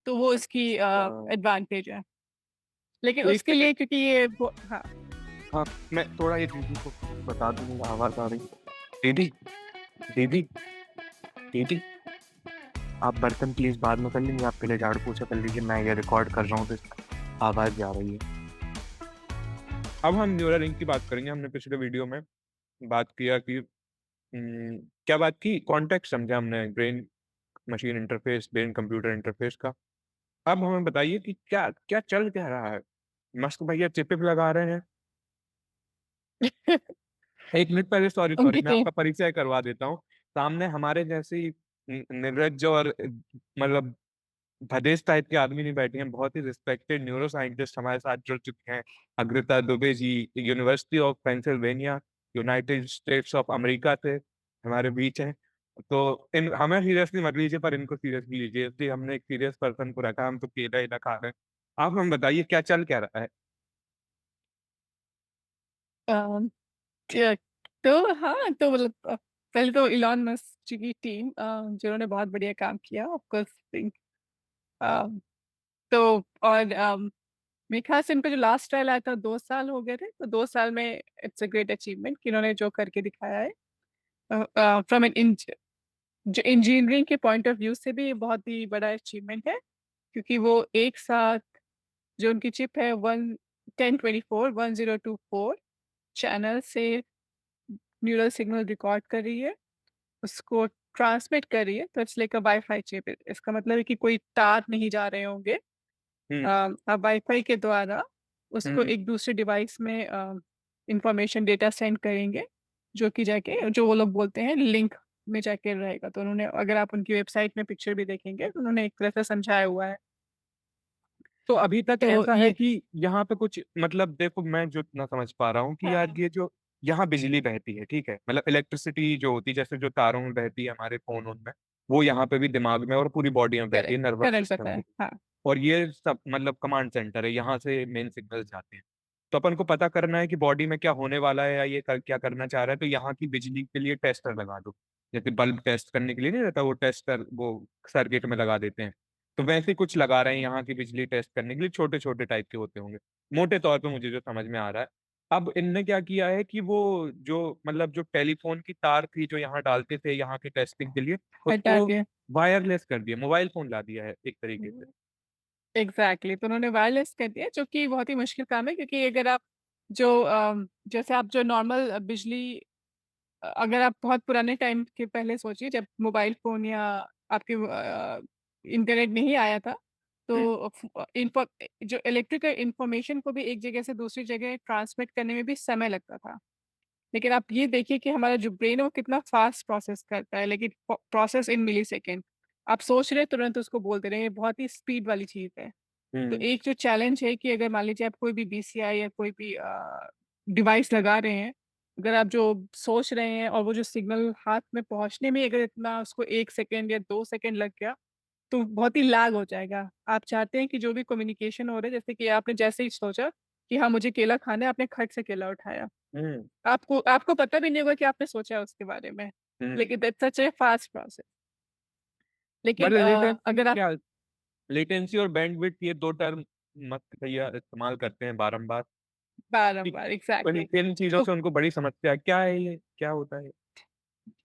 तो वो इसकी अच्छा। एडवांटेज है। लेकिन एक उसके लिए सेकंड। क्योंकि ये हाँ। हाँ, मैं थोड़ा ये दीदी को बता दूंगा, आवाज आ रही है। दीदी, दीदी, दीदी, आप बर्तन प्लीज बाद में कर लीजिए, आप पहले झाड़ू पोछा कर लीजिए, मैं ये रिकॉर्ड कर रहा हूँ तो आवाज जा रही है। अब हम न्यूरालिंक की बात करेंगे। हमने पिछले वीडियो में बात किया कि क्या बात की, कॉन्टेक्स्ट समझा हमने, brain machine interface, brain computer interface का। अब हमें बताइए कि क्या क्या चल क्या रहा है। मस्क भैया चिप लगा रहे हैं। एक मिनट पहले, सॉरी सॉरी, उनकी मैं टीम। आपका परिचय करवा देता हूँ। सामने हमारे जैसी निर्लज्ज और मतलब भदेश टाइप के आदमी नहीं बैठे हैं, बहुत ही रिस्पेक्टेड न्यूरो साइंटिस्ट हमारे साथ जुड़ चुके हैं। Agrita Dubey ji university of Pennsylvania, United States of America से हमारे बीच हैं। तो इन हमें सीरियसली मत लीजिए, पर इनको सीरियसली लीजिए, इसलिए हमने एक सीरियस पर्सन को रखा। हम तो केला ही खा रहे हैं। आप हम बताइए क्या चल क्या रहा है। अम, क्या- तो हाँ, तो मतलब पहले तो इलॉन मस्क जी की टीम जिन्होंने बहुत बढ़िया काम किया ऑफकोर्स। तो और मेरे ख्याल से इनका जो लास्ट ट्रायल आया था 2 साल हो गए थे, तो 2 साल में इट्स अ ग्रेट अचीवमेंट कि इन्होंने जो करके दिखाया है। फ्रॉम एन जो इंजीनियरिंग के पॉइंट ऑफ व्यू से भी ये बहुत ही बड़ा अचीवमेंट है, क्योंकि वो एक साथ जो उनकी चिप है 1024 चैनल से न्यूरल सिग्नल रिकॉर्ड कर रही है, उसको ट्रांसमिट कर रही है। तो it's like a wifi chip. इसका मतलब है कि कोई तार नहीं जा रहे होंगे। हम्म। आप वाईफाई के द्वारा उसको हम्म। एक दूसरे डिवाइस में इंफॉर्मेशन डेटा सेंड करेंगे, जो कि जाके जो वो लोग बोलते हैं लिंक में जाके रहेगा। तो उन्होंने, अगर आप उनकी वेबसाइट में पिक्चर भी देखेंगे, तो उन्होंने एक तरह से समझाया हुआ है। तो अभी तक तो ऐसा है ये कि यहाँ पे कुछ मतलब देखो, मैं जो इतना समझ पा रहा हूँ कि यार ये जो यहाँ बिजली बहती है, ठीक है, मतलब इलेक्ट्रिसिटी जो होती है, जैसे जो तारों में बहती है हमारे फोन में, वो यहाँ पे भी दिमाग में और पूरी बॉडी में बहती है, करेक्ट नर्वस करेक्ट सिस्टम पता में। है, हाँ। और ये सब मतलब कमांड सेंटर है, यहाँ से मेन सिग्नल जाते हैं। तो अपन को पता करना है कि बॉडी में क्या होने वाला है, या ये क्या करना चाह रहा है, तो यहाँ की बिजली के लिए टेस्टर लगा दो। जैसे बल्ब टेस्ट करने के लिए नहीं रहता, वो टेस्टर वो सर्किट में लगा देते हैं। तो वैसे ही कुछ लगा रहे हैं यहाँ की बिजली टेस्ट करने के लिए, छोटे छोटे टाइप के होते होंगे, मोटे तौर पे मुझे जो समझ में आ रहा है। अब इनने क्या किया है कि वो जो मतलब जो टेलीफोन की तार थी जो यहाँ डालते थे यहाँ की टेस्टिंग के लिए, हटा उसको के वायरलेस कर दिया, मोबाइल फोन ला दिया है एक तरीके से। एग्जैक्टली। तो उन्होंने वायरलेस कर दिया, जो कि बहुत ही मुश्किल काम है, क्योंकि अगर आप जो जैसे आप जो नॉर्मल बिजली, अगर आप बहुत पुराने टाइम के पहले सोचिए, जब मोबाइल फोन या आपके इंटरनेट नहीं आया था, हम्म। तो इन्फो जो इलेक्ट्रिकल इंफॉर्मेशन को भी एक जगह से दूसरी जगह ट्रांसमिट करने में भी समय लगता था। लेकिन आप ये देखिए कि हमारा जो ब्रेन है वो कितना फास्ट प्रोसेस करता है, लेकिन प्रोसेस इन मिली सेकेंड। आप सोच रहे हैं, तुरंत उसको बोल दे रहे हैं, ये बहुत ही स्पीड वाली चीज़ है। तो हम्म। एक जो चैलेंज है कि अगर मान लीजिए आप कोई भी बीसीआई या कोई भी डिवाइस लगा रहे हैं, अगर आप जो सोच रहे हैं और वो जो सिग्नल हाथ में पहुंचने में अगर इतना उसको 1 सेकेंड या 2 सेकेंड लग गया, तो बहुत ही लैग हो जाएगा। आप चाहते हैं कि जो भी कम्युनिकेशन हो रहा है, जैसे कि आपने जैसे ही सोचा कि हाँ मुझे केला खाना है, आपने खट से केला उठाया, हम्म। आपको आपको पता भी नहीं होगा कि आपने सोचा है उसके बारे में। हम्म। लेकिन that's such A fast process. लेकिन मतलब लेटेंसी अगर आप क्या, लेटेंसी और बैंडविड्थ, ये दो टर्म मत भैया इस्तेमाल करते हैं बारंबार। ठीक। बारम्बार इन एग्जैक्टली। इन चीजों तो से उनको बड़ी समस्या है, क्या है ये, क्या होता है।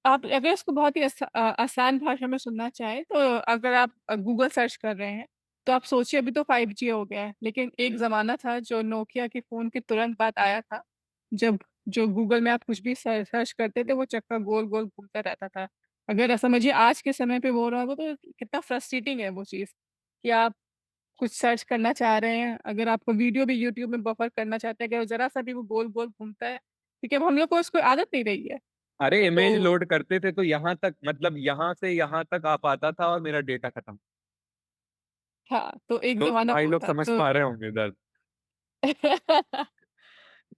आप अगर इसको बहुत ही आसान भाषा में सुनना चाहें, तो अगर आप गूगल सर्च कर रहे हैं, तो आप सोचिए अभी तो 5G हो गया है, लेकिन एक जमाना था जो नोकिया के फोन के तुरंत बाद आया था, जब जो गूगल में आप कुछ भी सर्च करते थे, वो चक्का गोल गोल घूमता रहता था। अगर समझिए आज के समय पे वो रहा हो, तो कितना फ्रस्ट्रेटिंग है वो चीज़, कि आप कुछ सर्च करना चाह रहे हैं, अगर आपको वीडियो भी यूट्यूब में बफर करना चाहते हैं, अगर जरा सा भी वो गोल गोल घूमता है, क्योंकि अब हम लोग को उसको आदत नहीं रही है। अरे इमेज तो लोड करते थे तो यहाँ तक, मतलब यहाँ से यहाँ तक आ पाता था और मेरा डेटा खत्म। हाँ, तो एक तो जमाना भाई वो लोग था समझ तो पा रहे होंगे दर्द।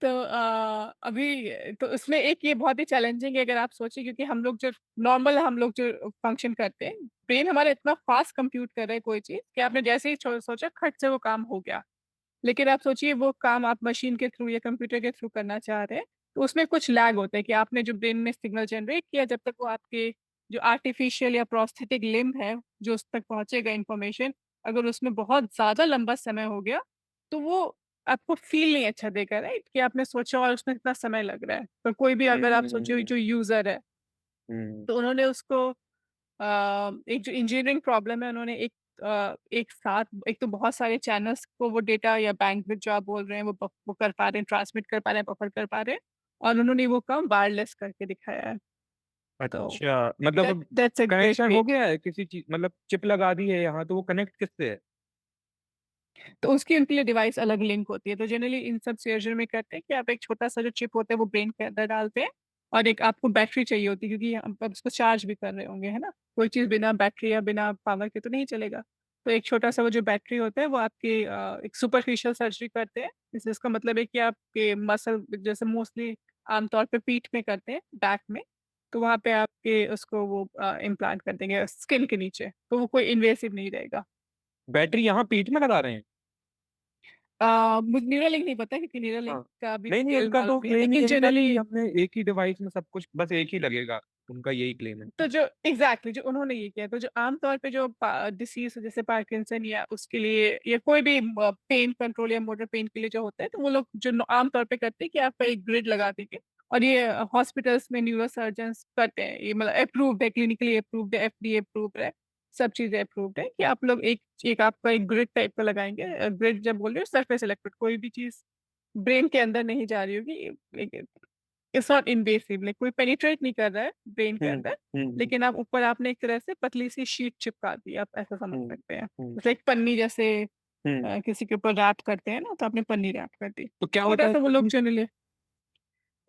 तो अभी तो उसमें एक ये बहुत ही चैलेंजिंग है, अगर आप सोचिए, क्योंकि हम लोग जो फंक्शन करते हैं, ब्रेन हमारा इतना फास्ट कंप्यूट कर रहा है कोई चीज, कि आपने जैसे ही सोचा खट से वो काम हो गया। लेकिन आप सोचिए वो काम आप मशीन के थ्रू या कंप्यूटर के थ्रू करना चाह रहे हैं, तो उसमें कुछ लैग होता है कि आपने जो ब्रेन में सिग्नल जनरेट किया, जब तक वो आपके जो आर्टिफिशियल या प्रोस्थेटिक लिम्ब है जो उस तक पहुंचेगा इंफॉर्मेशन, अगर उसमें बहुत ज़्यादा लंबा समय हो गया, तो वो आपको फ़ील नहीं अच्छा देगा, राइट? कि आपने सोचा और उसमें इतना समय लग रहा है। तो कोई भी अगर आप सोचिए हुँ, जो यूज़र है, हुँ, तो उन्होंने उसको एक जो इंजीनियरिंग प्रॉब्लम है, उन्होंने एक साथ एक तो बहुत सारे चैनल्स को वो डेटा या बैंडविड्थ जो आप बोल रहे हैं, वो कर पा रहे हैं, ट्रांसमिट कर पा रहे हैं, बफर कर पा रहे हैं, और उन्होंने वो काम वायरलेस करके दिखाया है। तो अच्छा, मतलब अब दैट्स अ ग्रेट कनेक्शन वे। हो गया है किसी चीज़ मतलब चिप लगा दी है यहाँ, तो वो कनेक्ट किससे है? तो उसकी उनके लिए डिवाइस अलग लिंक होती है। तो जनरली इन सब सर्जरी में करते हैं कि आप एक छोटा-सा जो चिप होता है वो ब्रेन के अंदर डालते हैं, और एक आपको बैटरी चाहिए होती है, क्योंकि आप उसको चार्ज भी कर रहे होंगे, है ना? कोई चीज़ बिना बैटरी या बिना पावर के तो नहीं चलेगा। तो एक छोटा-सा वो जो बैटरी होता है वो आपकी एक सुपरफिशियल सर्जरी करते हैं। इसका मतलब है कि आपके मसल जैसे मोस्टली आमतौर पे पीठ में करते हैं, बैक में। तो वहाँ पे आपके उसको वो इम्प्लांट कर देंगे स्किन के नीचे, तो वो कोई इन्वेसिव नहीं रहेगा। बैटरी यहाँ पीठ में लगा रहे हैं? मुझे न्यूरालिंक नहीं पता, क्योंकि न्यूरालिंक हाँ। का भी नहीं, नहीं, डिटेल उनका तो मालूम नहीं है, क्लेम लेकिन यही था कि जनरली हमने एक ही डिवाइस में सब कुछ बस एक ही लगेगा, उनका यही क्लेम है। तो जो एग्ज़ैक्टली जो उन्होंने ये किया, तो जो आम तौर पे जो डिसीज़ जैसे पार्किंसन या उसके लिए या कोई भी पेन कंट्रोल या मोटर पेन के लिए जो होता है, तो वो लोग जो आम तौर पे करते हैं कि आपका एक ग्रिड लगा देंगे, और ये हॉस्पिटल्स में न्यूरोसर्जन्स करते हैं। ये मतलब अप्रूव्ड है, क्लिनिकली अप्रूव्ड है, एफडीए अप्रूव्ड है, सब चीज़ें अप्रूव्ड है कि आप लोग एक एक आपका एक ग्रिड टाइप का लगाएँगे। ग्रिड जब बोल रही हूँ सरफेस इलेक्ट्रोड, कोई भी चीज़ ब्रेन के अंदर नहीं जा रही होगी। इट्स नॉट इन्वेसिव, लाइक कोई पेनिट्रेट नहीं कर रहा है ब्रेन के हुँ, अंदर, हुँ, लेकिन आप ऊपर आपने एक तरह से पतली सी शीट चिपका दी, आप ऐसा समझ हुँ, सकते हैं। हुँ, जैसे एक पन्नी जैसे हुँ। किसी के ऊपर रैप करते हैं ना, तो आपने पन्नी रैप कर दी। तो क्या होता है छोटा-सा वो इससे लोग फिर? जनरली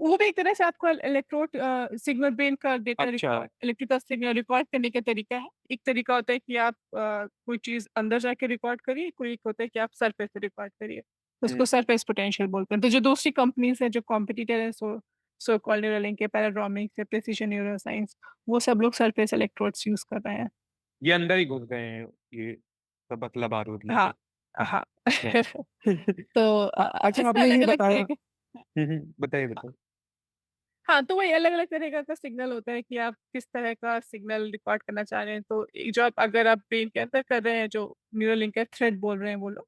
वो भी एक तरह से आपका इलेक्ट्रोड सिग्नल ब्रेन का डेटा अच्छा। रिकॉर्ड इलेक्ट्रिकल सिग्नल रिकॉर्ड करने का तरीका है। एक तरीका होता है कि आप कोई चीज़ अंदर जाके रिकॉर्ड करिए, कोई एक होता है कि आप सरफेस से रिकॉर्ड करिए। हुँ, उसको सरफेस पोटेंशियल बोलते हैं। तो जो दूसरी कंपनीज़ हैं, जो कॉम्पिटिटर है, सो कॉल्ड न्यूरालिंक है, पैराडॉर्मिक्स है, प्रिसिजन न्यूरोसाइंस, वो सब लोग सरफेस इलेक्ट्रोड्स यूज़ कर रहे हैं। ये अंदर ही घुस गए हैं, ये सब असला-बारूद हाँ, लेके। हाँ। अच्छा। तो अच्छा इसमें आपने ये अलग-अलग बताया तरह के हुँ, हुँ, बताइए, बताइए। हाँ, तो वही अलग-अलग तरीक़े का सिग्नल होता है कि आप किस तरह का सिग्नल रिकॉर्ड करना चाह रहे हैं। तो जो आप अगर आप ब्रेन के अंदर कर रहे हैं, जो न्यूरल लिंक है, थ्रेड बोल रहे हैं वो लोग।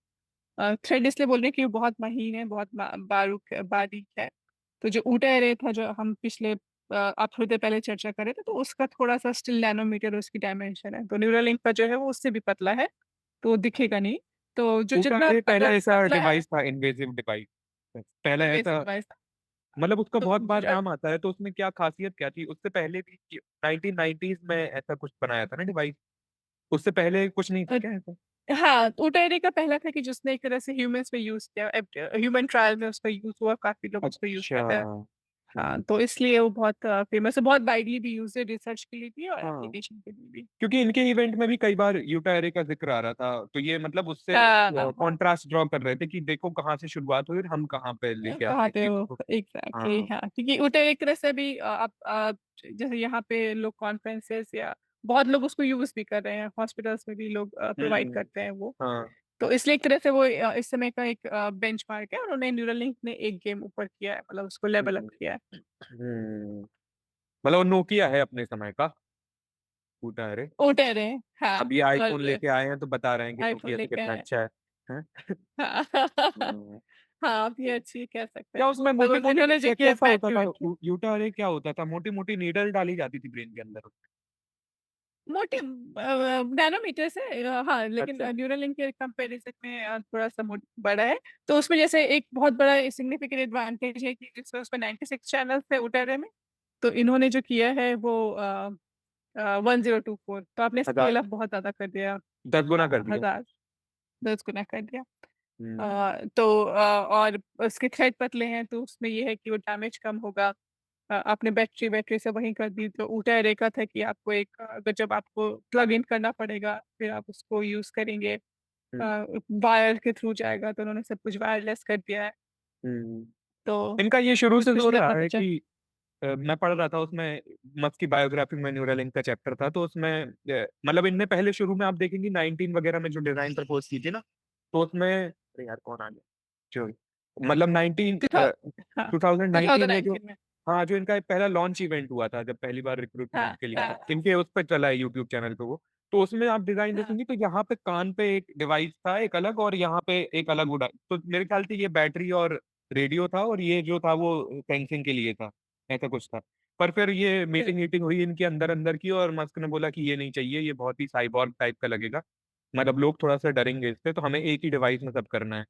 थ्रेड इसलिए बोल रहे हैं कि वो बहुत महीन है, बहुत बारीक है। तो जो ऊटा एरे था, जो हम पिछले आप थोड़ी देर पहले चर्चा कर रहे थे, तो उसका थोड़ा-सा स्टिल नैनोमीटर उसकी डायमेंशन है। तो न्यूरल लिंक का जो है वो उससे भी पतला है, तो दिखेगा नहीं। तो जो ऊटा जितना ये पहला अगर ऐसा पतला है, डिवाइस था इन्वेसिव डिवाइस। पहला इनवेसिव ऐसा डिवाइस मतलब उसका तो बहुत बार ज नाम आता है, तो उसमें क्या ख़ासियत क्या थी? उससे पहले भी 1990s में ऐसा कुछ बनाया था ना डिवाइस? उससे पहले कुछ नहीं था अ क्या ऐसा? हाँ, तो उटायरे का पहला था कि जिसने एक तरह से ह्यूमन्स में यूज़ किया, ह्यूमन ट्रायल में उसका यूज़ हुआ, काफ़ी लोग उसको यूज़ अच्छा। कर रहे हैं। हाँ, हुँ, तो इसलिए वो बहुत फ़ेमस है, बहुत वाइडली भी यूज़्ड है रिसर्च के लिए भी और हाँ, एप्लीकेशन के लिए भी। क्योंकि इनके इवेंट में भी कई बार यूटा एरे का ज़िक्र आ रहा था, तो ये मतलब उससे हाँ, कॉन्ट्रास्ट ड्रॉ कर रहे थे कि देखो कहाँ से शुरुआत हुई और हम कहाँ पे लेके आ कहाँ गए पे चीज़ों वो को। एग्ज़ैक्टली, हाँ। हाँ, क्योंकि उटायरे एक तरह से भी आप जैसे यहाँ पे लोग कॉन्फ्रेंसेस या बहुत लोग उसको यूज़ भी कर रहे हैं, हॉस्पिटल्स में भी लोग प्रोवाइड हुँ, करते हैं वो। हाँ। तो इसलिए एक तरह से वो इस समय का एक बेंचमार्क है, और उन्होंने न्यूरालिंक ने एक गेम ऊपर किया है, मतलब उसको लेवल अप हुँ, किया है। हुँ। मतलब वो नोकिया है अपने समय का, यूटा एरे। उठे रहे, हाँ, अब ये आईफ़ोन और लेके आए हैं तो बता रहे हैं कि आईफ़ोन नोकिया से लेके कितना आए अच्छा है। हैं? हाँ, हाँ। हाँ, आप ये अच्छी कह सकते हैं। क्या उसमें और मोटी-मोटी इन्होंने जो किया कैसा होता बैटरी था? वैटरी यूटा अरे क्या होता था? मोटी-मोटी नीडल डाली जाती थी ब्रेन के अंदर? मोटी नैनोमीटर से हाँ, लेकिन अच्छा। न्यूरालिंक के कंपैरिज़न में थोड़ा-सा बड़ा है। तो उसमें जैसे एक बहुत बड़ा सिग्निफिकेंट एडवांटेज है कि जिसमें उसमें 96 चैनल्स थे उटेरे में, तो इन्होंने जो किया है वो 1024, तो आपने स्केल 1000 अप बहुत ज़्यादा कर दिया। 10 गुना कर दिया। 1000 10 गुना कर दिया। हुँ, और उसके थ्रेड पतले हैं, तो उसमें ये है कि वो डैमेज कम होगा। आपने बैटरी-वैटरी सब वहीं कर दी, तो ऊटा एरे का था कि आपको अगर जब आपको प्लग इन करना पड़ेगा, फिर आप उसको यूज़ करेंगे। हुँ, वायर के थ्रू जाएगा, तो उन्होंने सब कुछ वायरलेस कर दिया है, हुँ। तो इनका ये शुरू से जो स्पेशली रहा अपना है बचा कि मैं पढ़ रहा था उसमें मस्क की बायोग्राफी में न्यूरालिंक का चैप्टर था, तो उसमें मतलब इनने पहले शुरू में आप देखेंगी 19 वगैरह में जो डिज़ाइन प्रपोज़ की थी ना, तो उसमें अरे यार कौन आ गया? जो मतलब 19 टू थाउ हाँ, 2019 में जो 2019 में। हाँ, जो इनका एक पहला लॉन्च इवेंट हुआ था, जब पहली बार रिक्रूटमेंट हाँ, के लिए हाँ, इनके उस पे चला है यूट्यूब चैनल पे वो। तो उसमें आप डिजाइन हाँ, देखेंगे तो यहाँ पे कान पे एक डिवाइस था एक अलग, और यहाँ पे एक अलग उड़ा, तो मेरे ख्याल से ये बैटरी और रेडियो था, और ये जो था वो सेंसिंग के लिए था, ऐसा कुछ था। पर फिर ये फिर मीटिंग मीटिंग हुई इनके अंदर अंदर की, और मस्क ने बोला कि ये नहीं चाहिए, ये बहुत ही साइबॉर्ग टाइप का लगेगा, मतलब लोग थोड़ा सा डरेंगे इससे, तो हमें एक ही डिवाइस में सब करना है।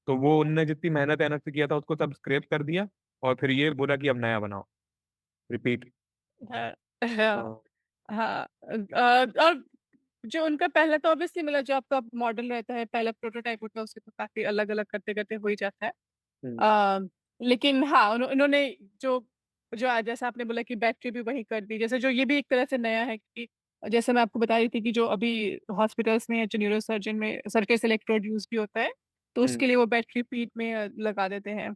तो वो उनने जितनी मेहनत मेहनत से किया था उसको सब स्क्रैप कर दिया, और फिर ये बोला कि अब नया बनाओ, रिपीट। हाँ, हाँ, हाँ। हाँ, और जो उनका पहला तो ऑब्वियसली मतलब जो आपका मॉडल रहता है, पहला प्रोटोटाइप होता है, उसके तो काफ़ी अलग-अलग करते-करते हो ही जाता है। हम्म। अ, लेकिन हाँ, उन्होंने जो जो आज जैसा आपने बोला कि बैटरी भी वही कर दी, जैसे जो ये भी एक तरह से नया है कि जैसे मैं आपको बता रही थी कि जो अभी हॉस्पिटल्स में या जो न्यूरोसर्जन में सरफेस इलेक्ट्रोड यूज़ भी होता है, तो हम्म। उसके लिए वो बैटरी पीठ में लगा देते हैं।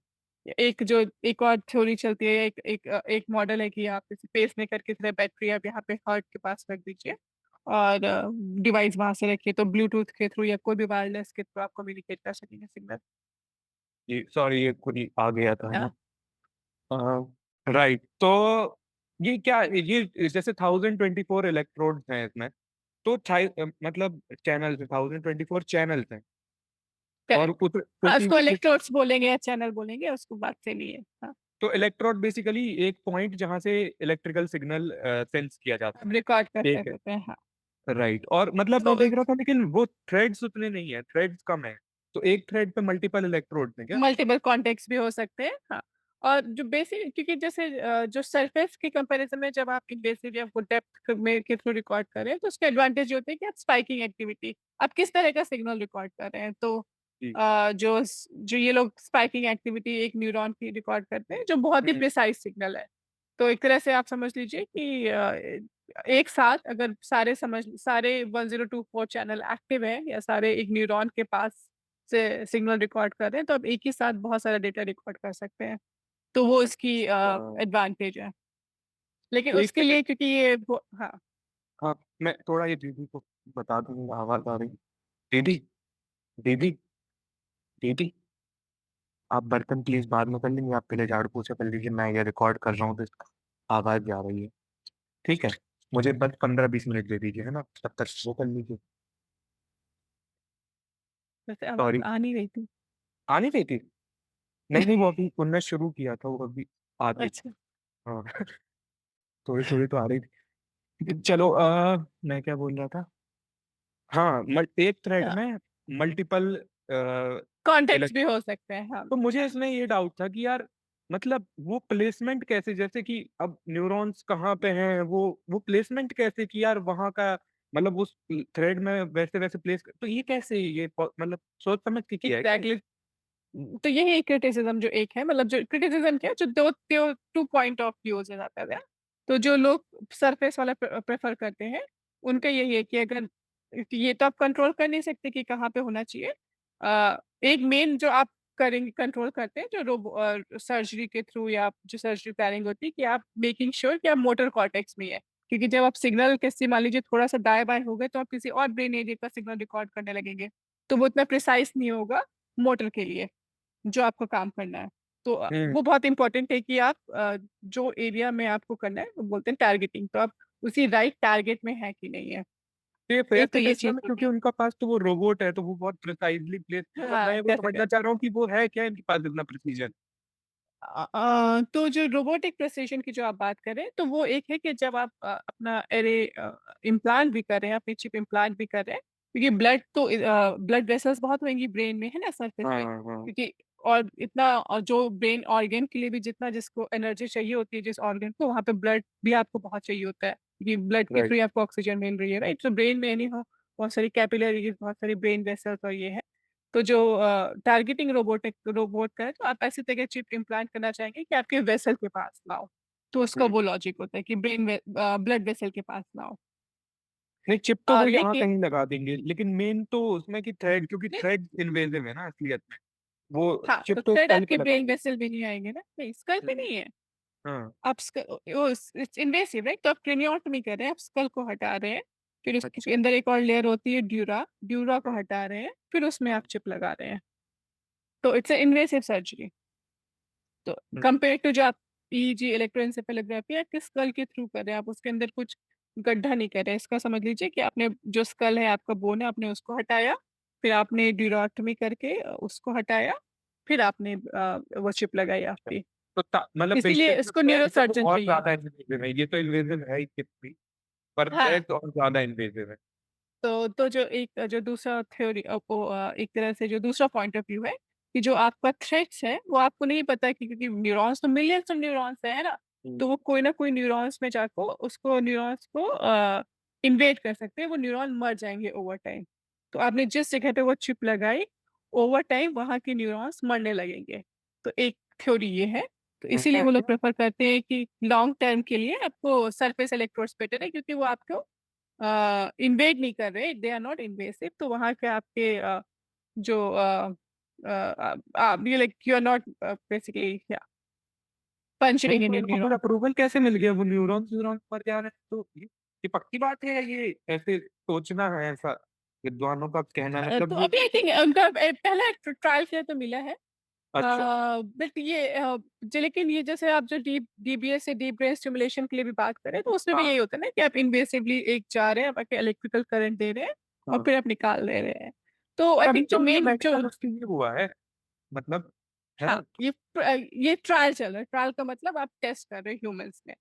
एक और थ्योरी चलती है, एक मॉडल है कि आप जैसे पेसमेकर की तरह बैटरी आप यहाँ पे हार्ट के पास रख दीजिए और डिवाइस वहाँ से रखिए, तो ब्लूटूथ के थ्रू या कोई भी वायरलेस के थ्रू आप कम्युनिकेट कर सकेंगे सिग्नल। ये सॉरी, ये खुद ही आ गया था, है ना। हाँ, राइट, तो ये क्या, ये जैसे 1024 इलेक्ट्रोड्स हैं इसमें, तो मतलब चैनल्स 1024 चैनल्स हैं, और करेक्ट। हाँ, उसी उसको इलेक्ट्रोड्स बोलेंगे या चैनल बोलेंगे, उसको बात से नहीं है। हाँ, तो इलेक्ट्रोड बेसिकली एक पॉइंट जहां से इलेक्ट्रिकल सिग्नल सेंस किया जाता हम रिकॉर्ड है, करते एक है। रहते हैं। हाँ, राइट, और मतलब मैं तो देख रहा था, लेकिन वो थ्रेड्स उतने नहीं है, थ्रेड्स कम है, तो एक थ्रेड पे मल्टीपल इलेक्ट्रोड है क्या? मल्टीपल कॉन्टेक्ट्स भी हो सकते हैं। हाँ, और जो बेसिक क्योंकि जैसे जो सरफेस के कंपैरिजन में जब आप इन्वेसिव या वो डेप्थ में के थ्रू रिकॉर्ड कर रहे हैं, तो उसके एडवांटेज ये होते हैं कि आप स्पाइकिंग एक्टिविटी, आप किस तरह का सिग्नल रिकॉर्ड कर रहे हैं। तो जी। जो ये लोग स्पाइकिंग एक्टिविटी एक न्यूरॉन की रिकॉर्ड करते हैं, जो बहुत ही हम्म। प्रिसाइज सिग्नल है। तो एक तरह से आप समझ लीजिए कि एक साथ अगर सारे 1024 चैनल एक्टिव है या सारे एक न्यूरॉन के पास से सिग्नल रिकॉर्ड कर रहे हैं, तो आप एक ही साथ बहुत सारा डेटा रिकॉर्ड कर सकते हैं। तो वो इसकी अच्छा। एडवांटेज है। लेकिन तो एक उसके लिए सेकंड। क्योंकि ये वो हाँ, हाँ, मैं थोड़ा ये दीदी को बता दूंगा, आवाज आ रही। दीदी, दीदी, दीदी, आप बर्तन प्लीज बाद में कर लेंगे, आप पहले झाड़ू पोछा कर लीजिए, मैं ये रिकॉर्ड कर रहा हूँ, तो आवाज भी आ रही है। ठीक है, मुझे बस 15-20 मिनट दे दीजिए, है ना, तब तक वो कर लीजिए। वैसे आवाज़ सॉरी। आ नहीं रही थी। आ नहीं रही थी? नहीं नहीं, वो अभी उनने शुरू किया था, वो अभी आ रही थी। अच्छा, हाँ। थोड़ी थोड़ी तो आ रही थी। चलो, मैं क्या बोल रहा था। हाँ, एक थ्रेड हाँ, में मल्टीपल कॉन्टेक्ट्स भी इलेक्ट्रो, हो सकते हैं। हाँ, तो मुझे इसमें ये डाउट था कि यार, मतलब वो प्लेसमेंट कैसे, जैसे कि अब न्यूरॉन्स कहाँ पे हैं, वो प्लेसमेंट कैसे कि यार वहाँ का, मतलब उस थ्रेड में वैसे वैसे प्लेस, तो ये कैसे, ये मतलब सोच समझ के किया है क्या? एग्जैक्टली। तो यही क्रिटिसिज्म जो एक है, मतलब जो क्रिटिसिज्म क्या, जो दो टू पॉइंट ऑफ व्यू से जाता है। तो जो लोग सरफेस वाला प्रेफर करते हैं, उनका यही है कि अगर ये तो आप कंट्रोल कर नहीं सकते कि कहाँ पे होना चाहिए। एक मेन जो आप करेंगे कंट्रोल करते हैं, जो सर्जरी के थ्रू या जो सर्जरी प्लानिंग होती है, कि आप मेकिंग श्योर कि आप मोटर कॉर्टेक्स में है। क्योंकि जब आप सिग्नल किसी मान लीजिए थोड़ा सा दाएं बाएं हो गए, तो आप किसी और ब्रेन एरिया का सिग्नल रिकॉर्ड करने लगेंगे, तो वो इतना प्रिसाइज नहीं होगा मोटर के लिए जो आपको काम करना है। तो हम्म। वो बहुत इम्पोर्टेंट है कि आप जो एरिया में आपको करना है, वो बोलते हैं टारगेटिंग, तो आप उसी राइट टारगेट में है कि नहीं है। तो ये फेयर एक तो फिट है ये इसमें, चीज़ क्योंकि होगी। उनका पास तो वो रोबोट है, तो वो बहुत प्रिसाइजली प्लेस, मतलब हाँ, मैं वो समझना डेफिनेट। चाह रहा हूँ कि वो है क्या इनके पास इतना प्रिसीजन। तो जो रोबोटिक प्रेसिशन की जो आप बात करें, तो वो एक है कि जब आप अपना एरे इम्प्लांट भी कर रहे हैं, अपनी चिप इम्प्लांट भी कर रहे हैं, क्योंकि ब्लड वेसल्स बहुत होंगी ब्रेन में, है ना, सरफेस हाँ पे, हाँ। क्योंकि और जो ब्रेन ऑर्गन के लिए भी जितना जिसको एनर्जी चाहिए होती है, जिस ऑर्गन को, वहाँ पे ब्लड भी आपको बहुत चाहिए होता है, क्योंकि ब्लड के थ्रू राइट। ही आपको ऑक्सीजन मिल रही है, राइट। तो ब्रेन में नहीं हो, बहुत सारी कैपिलरीज, बहुत सारी ब्रेन वेसल्स और ये है। तो जो टारगेटिंग रोबोट का है, तो आप ऐसी तरह चिप इम्प्लांट करना चाहेंगे कि आपके वेसल के पास ना हो। तो उसका वो लॉजिक होता है कि ब्लड वेसल के पास ना हो। नहीं, चिप तो वो यहाँ लेकिन कहीं लगा देंगे, लेकिन मेन तो उसमें की थ्रेड, क्योंकि नहीं, थ्रेड इन्वेजिव है ना असलियत में, वो हाँ, चिप तो तो थ्रेड स्कल पे आपके लगा। ब्रेन वेसल में नहीं आएंगे ना, नहीं स्कल पे नहीं है। हाँ। आप वो इट्स इन्वेसिव, राइट। तो आप क्रेनियोटॉमी कर रहे हैं, आप स्कल को हटा रहे हैं, फिर उसके अच्छा। अंदर एक और लेयर होती है ड्यूरा, ड्यूरा को हाँ हटा रहे हैं, फिर उसमें हाँ। आप चिप लगा रहे हैं। तो इट्स इन्वेसिव सर्जरी। तो हम्म। कंपेयर टू जो आप ईईजी इलेक्ट्रोएन्सेफेलोग्राफी या किस स्कल के थ्रू कर रहे हैं, आप उसके अंदर कुछ गड्ढा नहीं कर रहे हैं। इसका समझ लीजिए कि आपने जो स्कल है, आपका बोन है, आपने उसको हटाया, फिर आपने ड्यूरोटमी करके उसको हटाया, फिर आपने वो चिप लगाई आपकी। तो मतलब इसीलिए पेशेंट जो इसको है तो वो न्यूरोसर्जन और चाहिए। ज़्यादा इन्वेसिव है, ये तो इन्वेसिव है ही चिप भी, पर है हाँ। तो और ज़्यादा इन्वेसिव है। तो जो दूसरा थ्योरी एक तरह से जो दूसरा पॉइंट ऑफ व्यू है कि जो आपका थ्रेट्स है वो आपको नहीं पता कि क्योंकि न्यूरॉन्स तो मिलियंस ऑफ न्यूरॉन्स है ना, हुँ। तो वो कोई ना कोई न्यूरॉन्स में जाकर उसको न्यूरॉन्स को इन्वेड कर सकते हैं, वो न्यूरॉन मर जाएंगे ओवर टाइम। तो आपने जिस जगह पे वो चिप लगाई, ओवर टाइम वहाँ के न्यूरॉन्स मरने लगेंगे। तो एक थ्योरी ये है। तो हुँ। इसीलिए वो लोग प्रेफर करते हैं कि लॉन्ग टर्म के लिए आपको सरफेस इलेक्ट्रोड्स बेटर है, क्योंकि वो आपको इन्वेड नहीं कर रहे, दे आर नॉट इन्वेसिव। तो वहाँ के आपके जो ये like you are not basically या नहीं पंचरिंग इन तो योर इनको फिर न्यूरॉन। अप्रूवल कैसे मिल गया? वो न्यूरॉन्स न्यूरॉन्स मर जा रहे हैं, तो ये पक्की बात है या ये ऐसे सोचना है ऐसा? विद्वानों का कहना है मतलब तो ये अभी आई थिंक उनका पहला ट्रायल किया तो मिला है। अच्छा, बट ये लेकिन ये जैसे आप जो डीबीएस से डीप ब्रेन स्टिमुलेशन के लिए भी बात करें, तो उसमें भी हाँ, यही होता है ना कि आप इन्वेसिवली एक जा रहे हैं, आप इलेक्ट्रिकल करंट दे रहे हैं और हाँ। फिर आप निकाल दे रहे हैं। तो पर आई अभी थिंक जो तो ये मेन जो मेडिकल उसके लिए हुआ है, मतलब है हाँ, ना? ये ट्रायल चल रहा है। ट्रायल का मतलब आप टेस्ट कर रहे हो ह्यूमंस में,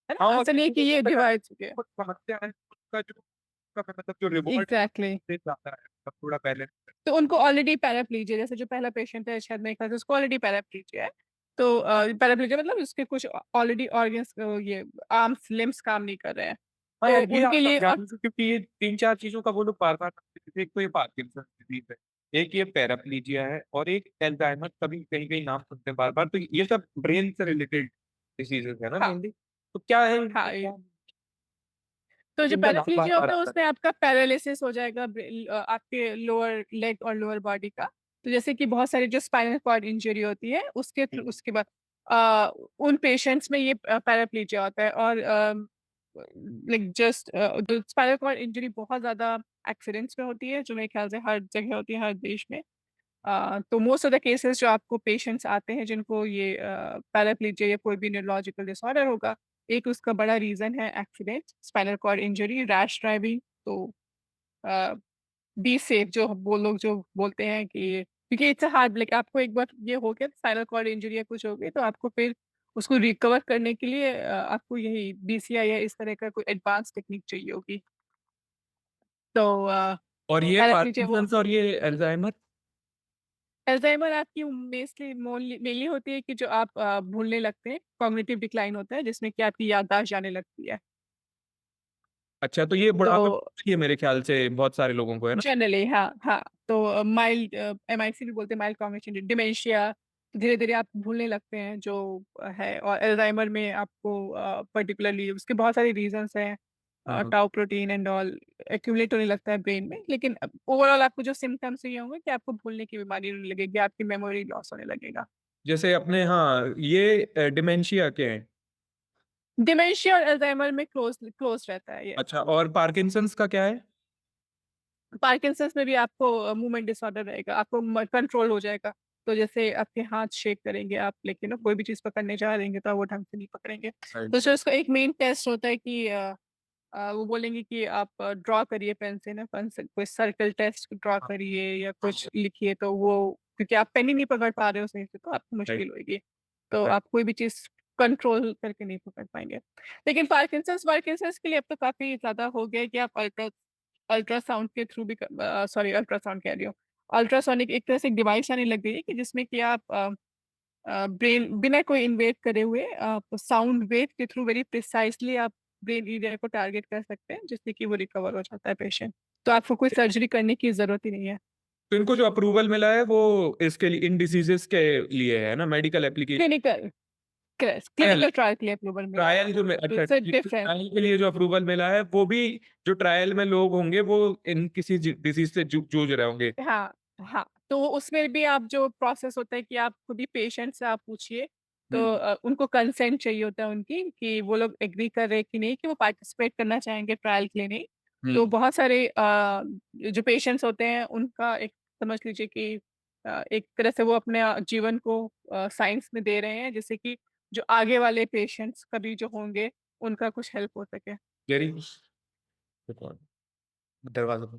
है हाँ, ना? और ऐसा नहीं है कि ये ये डिवाइस हो गया। कुछ समस्या है उसका जो उसका मतलब जो रिवॉर्ड एग्जैक्टली। दे जाता है, मतलब थोड़ा पहले तो उनको ऑलरेडी पैराप्लीजिया, जैसे जो पहला पेशेंट है शायद मेरे ख्याल से उसको ऑलरेडी पैराप्लीजिया है। तो पैराप्लीजिया मतलब उसके कुछ ऑलरेडी ऑर्गन्स, ये आर्म्स लिम्स काम नहीं कर रहे हैं। हाँ तो यार, ये आप उनके लिए समझा दीजिए क्योंकि ये 3-4 चीज़ों का वो लोग बार-बार एक तो ये पार्किंसंस डिज़ीज़ है, एक ये पैराप्लीजिया है और एक अल्ज़ाइमर का भी कहीं-कहीं नाम सुनते हैं बार-बार, तो ये सब ब्रेन से रिलेटेड डिसीज़ेज़ है ना हाँ, मेनली? तो क्या है इनमें हाँ, क्या तो जो इनका नाम पैराप्लीजिया बार-बार होता है आता है? उसमें आपका पैरालिसिस हो जाएगा आपके लोअर लेग और लोअर बॉडी का। तो जैसे कि बहुत सारी जो स्पाइनल कॉर्ड इंजरी होती है उसके हुँ, थ्रू उसके बाद अ, उन पेशेंट्स में ये पैराप्लीजिया होता है। और लाइक जस्ट जो स्पाइनल कॉर्ड इंजरी बहुत ज़्यादा एक्सीडेंट्स में होती है, जो मेरे ख्याल से हर जगह होती है, हर देश में। तो मोस्ट ऑफ द केसेस जो आपको पेशेंट्स आते हैं जिनको ये पैराप्लीजिया या कोई भी न्यूरोलॉजिकल डिसऑर्डर होगा, एक उसका बड़ा रीज़न है accident, spinal cord injury, rash driving. तो अ, बी सेफ जो वो लोग जो बोलते हैं कि क्योंकि इट्स अ हार्ड, लाइक आपको एक बार ये हो गया स्पाइनल कॉर्ड इंजरी या कुछ हो गई, तो आपको फिर उसको रिकवर करने के लिए आपको यही बीसीआई या इस तरह का कोई एडवांस टेक्निक चाहिए होगी। तो और ये पैराप्लीजिया वो पार्किंसंस और ये अल्ज़ाइमर? अल्जाइमर आपकी मेनली होती है कि जो आप भूलने लगते हैं, कॉग्निटिव डिक्लाइन होता है जिसमें कि आपकी याददाश्त जाने लगती है। अच्छा, तो ये तो बुढ़ापे में होती है मेरे ख्याल से बहुत सारे लोगों को, है ना? जनरली हाँ, हाँ। तो माइल्ड एमआईसी भी बोलते हैं, माइल्ड कॉग्निशन डिमेंशिया, धीरे-धीरे आप भूलने लगते हैं जो है। और अल्जाइमर में आपको पर्टिकुलरली उसके बहुत सारे रीज़न्स हैं, हाँ। Tau protein and all accumulate होने लगता है ब्रेन में। लेकिन ओवरऑल आपको जो सिम्पटम्स ये होंगे कि आपको भूलने की बीमारी होने लगेगी, आपकी मेमोरी लॉस होने लगेगा। जैसे अपने हाँ, ये डिमेंशिया के हैं। डिमेंशिया और अल्जाइमर में क्लोज रहता है ये। अच्छा और पार्किंसंस का क्या है? पार्किंसंस में भी आपको मूवमेंट डिसऑर्डर रहेगा, आपको कंट्रोल हो जाएगा। तो जैसे आपके हाथ शेक करेंगे आप, लेकिन ना कोई भी चीज़ पकड़ने जा रहेंगे तो आप वो ढंग से नहीं पकड़ेंगे। तो जो इसका एक मेन टेस्ट होता है कि वो बोलेंगे कि आप ड्रॉ करिए पेन से ना, पेन से कोई सर्कल टेस्ट ड्रॉ हाँ, करिए या कुछ लिखिए, तो वो क्योंकि आप पेन ही नहीं पकड़ पा रहे हो सही से, तो आपको राइट, मुश्किल होगी। तो राइट। आप कोई भी चीज़ कंट्रोल करके नहीं पकड़ पाएँगे। लेकिन पार्किंसंस के लिए अब तो काफ़ी ज़्यादा हो गया है कि आप अल्ट्रासाउंड के थ्रू भी सॉरी अल्ट्रासाउंड कह रही हूँ। अल्ट्रासोनिक एक तरह से एक डिवाइस आने लग गई है कि जिसमें कि आप ब्रेन बिना कोई इन्वेड करे हुए आप साउंड वेव के थ्रू वेरी प्रिसाइज़ली आप ब्रेन एरिया को टारगेट कर सकते हैं, जिससे कि वो रिकवर हो जाता है पेशेंट। तो आपको कोई सर्जरी करने की ज़रूरत ही नहीं है। तो इनको जो अप्रूवल मिला है वो इसके लिए इन डिसीज़ेज़ के लिए है ना medical application clinical trial clinical trial के लिए अप्रूवल मिला है। ट्रायल जो में तो अच्छा it's a clinical different. Trial के लिए जो अप्रूवल मिला है वो भी जो ट्रायल में लोग होंगे वो इन किसी डिसीज़ से जूझ रहे होंगे। हाँ, हाँ। तो उसमें भी आप जो प्रोसेस होता है कि आप खुद ही पेशेंट से आप पूछिए, तो हुँ, उनको कंसेंट चाहिए होता है उनकी कि वो लोग एग्री कर रहे हैं कि नहीं कि वो पार्टिसिपेट करना चाहेंगे ट्रायल के लिए नहीं। हुँ। तो बहुत सारे जो पेशेंट्स होते हैं उनका एक समझ लीजिए कि एक तरह से वो अपने जीवन को साइंस में दे रहे हैं जिससे कि जो आगे वाले पेशेंट्स कभी जो होंगे उनका कुछ हेल्प हो सके। जेरी, दरवाजा,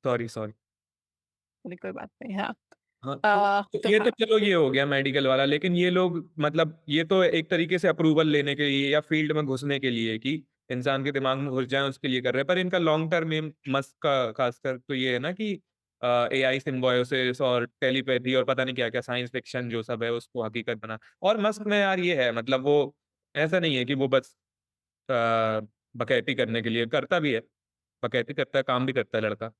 सॉरी सॉरी। चलिए कोई बात नहीं, हाँ। हाँ, तो तो ये तो हाँ, चलो ये हो गया मेडिकल वाला, लेकिन ये लोग मतलब ये तो एक तरीके से अप्रूवल लेने के लिए या फील्ड में घुसने के लिए कि इंसान के दिमाग में घुस जाए उसके लिए कर रहे हैं, पर इनका लॉन्ग टर्म एम मस्क का खासकर तो ये है ना कि एआई सिम्बायोसिस और टेलीपैथी और पता नहीं क्या क्या साइंस फिक्शन जो सब है उसको हकीकत बना। और मस्क में यार ये है मतलब वो ऐसा नहीं है कि वो बस बकैती करने के लिए करता भी है, बकैती करता है, काम भी करता है लड़का।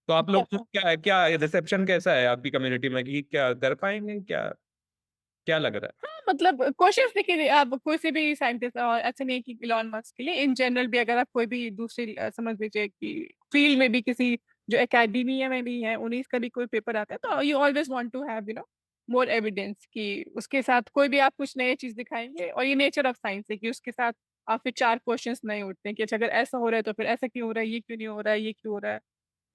तो आप लोग को क्या है, क्या रिसेप्शन कैसा है आपकी कम्युनिटी में कि क्या कर पाएंगे, क्या क्या लग रहा हाँ, मतलब कोशिश देखिए, आप कोई से भी साइंटिस्ट, और ऐसे नहीं कि इलॉन मस्क के लिए, इन जनरल भी अगर आप कोई भी दूसरी समझ लीजिए कि फील्ड में भी किसी जो एकेडमिया में भी है, उन्हीं का भी कोई पेपर आता है, तो you always want to have more evidence कि उसके साथ कोई भी आप कुछ नई चीज दिखाएंगे। और ये नेचर ऑफ साइंस है कि उसके साथ आप फिर चार क्वेश्चंस नहीं उठते कि अच्छा अगर ऐसा हो रहा है तो फिर ऐसा क्यों हो रहा है, ये क्यों नहीं हो रहा है, ये क्यों हो रहा है।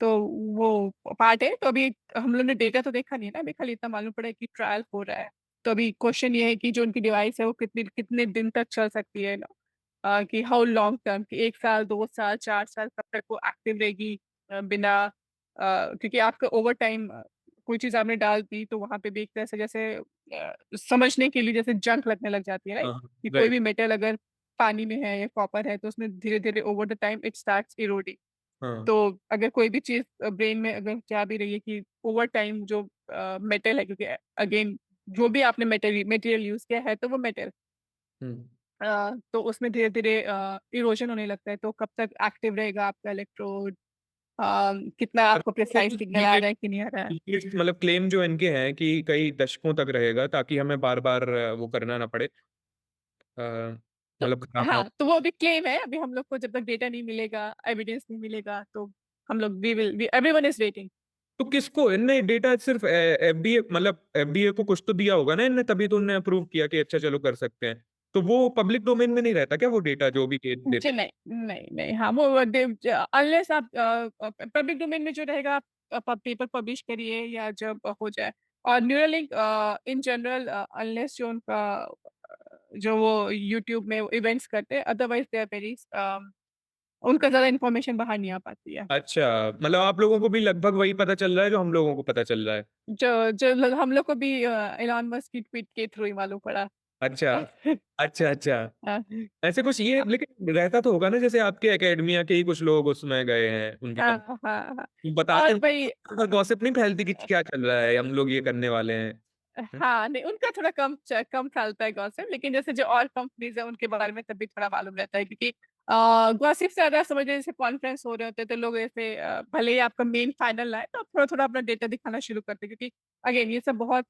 तो वो पार्ट है। तो अभी हम लोग ने डेटा तो देखा नहीं है ना, अभी खाली इतना मालूम पड़ा है कि ट्रायल हो रहा है। तो अभी क्वेश्चन ये है कि जो उनकी डिवाइस है वो कितने कितने दिन तक चल सकती है ना, कि हाउ लॉन्ग टर्म, कि 1 साल, 2 साल, 4 साल, कब तक वो एक्टिव रहेगी, बिना क्योंकि आपका ओवर टाइम कोई चीज आपने डाल दी तो वहां पे भी एक तरह से जैसे समझने के लिए जैसे जंक लगने लग जाती है, है? राइट। हाँ, कि कोई राइट। भी मेटल अगर पानी में है या कॉपर है तो उसमें धीरे धीरे over the time it starts eroding. हाँ। तो अगर कोई भी चीज ब्रेन में अगर जा भी रही है कि ओवर टाइम जो मेटल है, क्योंकि अगेन जो भी आपने मेटेरियल मटेरियल यूज किया है तो वो मेटल, हम्म। तो उसमें धीरे धीरे इरोजन होने लगता है। तो कब तक एक्टिव रहेगा आपका इलेक्ट्रोड, कितना पर आपको प्रिसाइज सिग्नल आ रहा है कि नहीं आ रहा है। मतलब क्लेम जो इनके हैं कि कई दशकों तक रहेगा ताकि हमें बार बार वो करना ना पड़े, अ, तो मतलब खराब ना हो। हाँ, तो वो अभी क्लेम है। अभी हम लोग को जब तक डेटा नहीं मिलेगा, एविडेंस नहीं मिलेगा, तो हम लोग we will everyone is waiting. तो किसको इनने डेटा सिर्फ एफडीए मतलब एफडीए को कुछ तो दिया होगा ना इनने, तभी तो उन्होंने अप्रूव किया कि अच्छा चलो कर सकते हैं। तो वो पब्लिक डोमेन में नहीं रहता क्या वो डेटा जो भी जी देते? नहीं, नहीं, नहीं, हाँ, वो अनलेस आप पब्लिक डोमेन में जो रहेगा आप पेपर पब्लिश करिए या जब हो जाए। और न्यूरालिंक इन जनरल, अनलेस जो उनका जो वो यूट्यूब में इवेंट्स करते हैं, अदरवाइज दे आर वेरी, उनका ज्यादा इन्फॉर्मेशन बाहर नहीं आ पाती है। अच्छा, मतलब आप लोगों को भी लगभग वही पता चल रहा है जो हम लोगों को पता चल रहा है। हम लोग को भी एलॉन मस्क की ट्वीट के थ्रू ही मालूम पड़ा। अच्छा, अच्छा, अच्छा। हाँ, ऐसे कुछ ये लेकिन रहता तो होगा ना, जैसे आपके एकेडमिया के ही कुछ लोग उसमें गए हैं उनके हाँ, कंपनी हाँ, हाँ। बताते और हैं, भाई, गॉसिप नहीं फैलती कि क्या चल रहा है, हम लोग ये करने वाले हैं। हाँ, नहीं, उनका थोड़ा कम फैलता है गॉसिप, लेकिन जैसे जो और कंपनीज है उनके बारे में तभी थोड़ा मालूम रहता है, क्योंकि गॉसिप से ज्यादा समझ जैसे कॉन्फ्रेंस हो रहे होते हैं तो लोग ऐसे भले ही आपका मेन फाइनल आए तो आप थोड़ा थोड़ा अपना डेटा दिखाना शुरू करते हैं, क्योंकि अगेन ये सब बहुत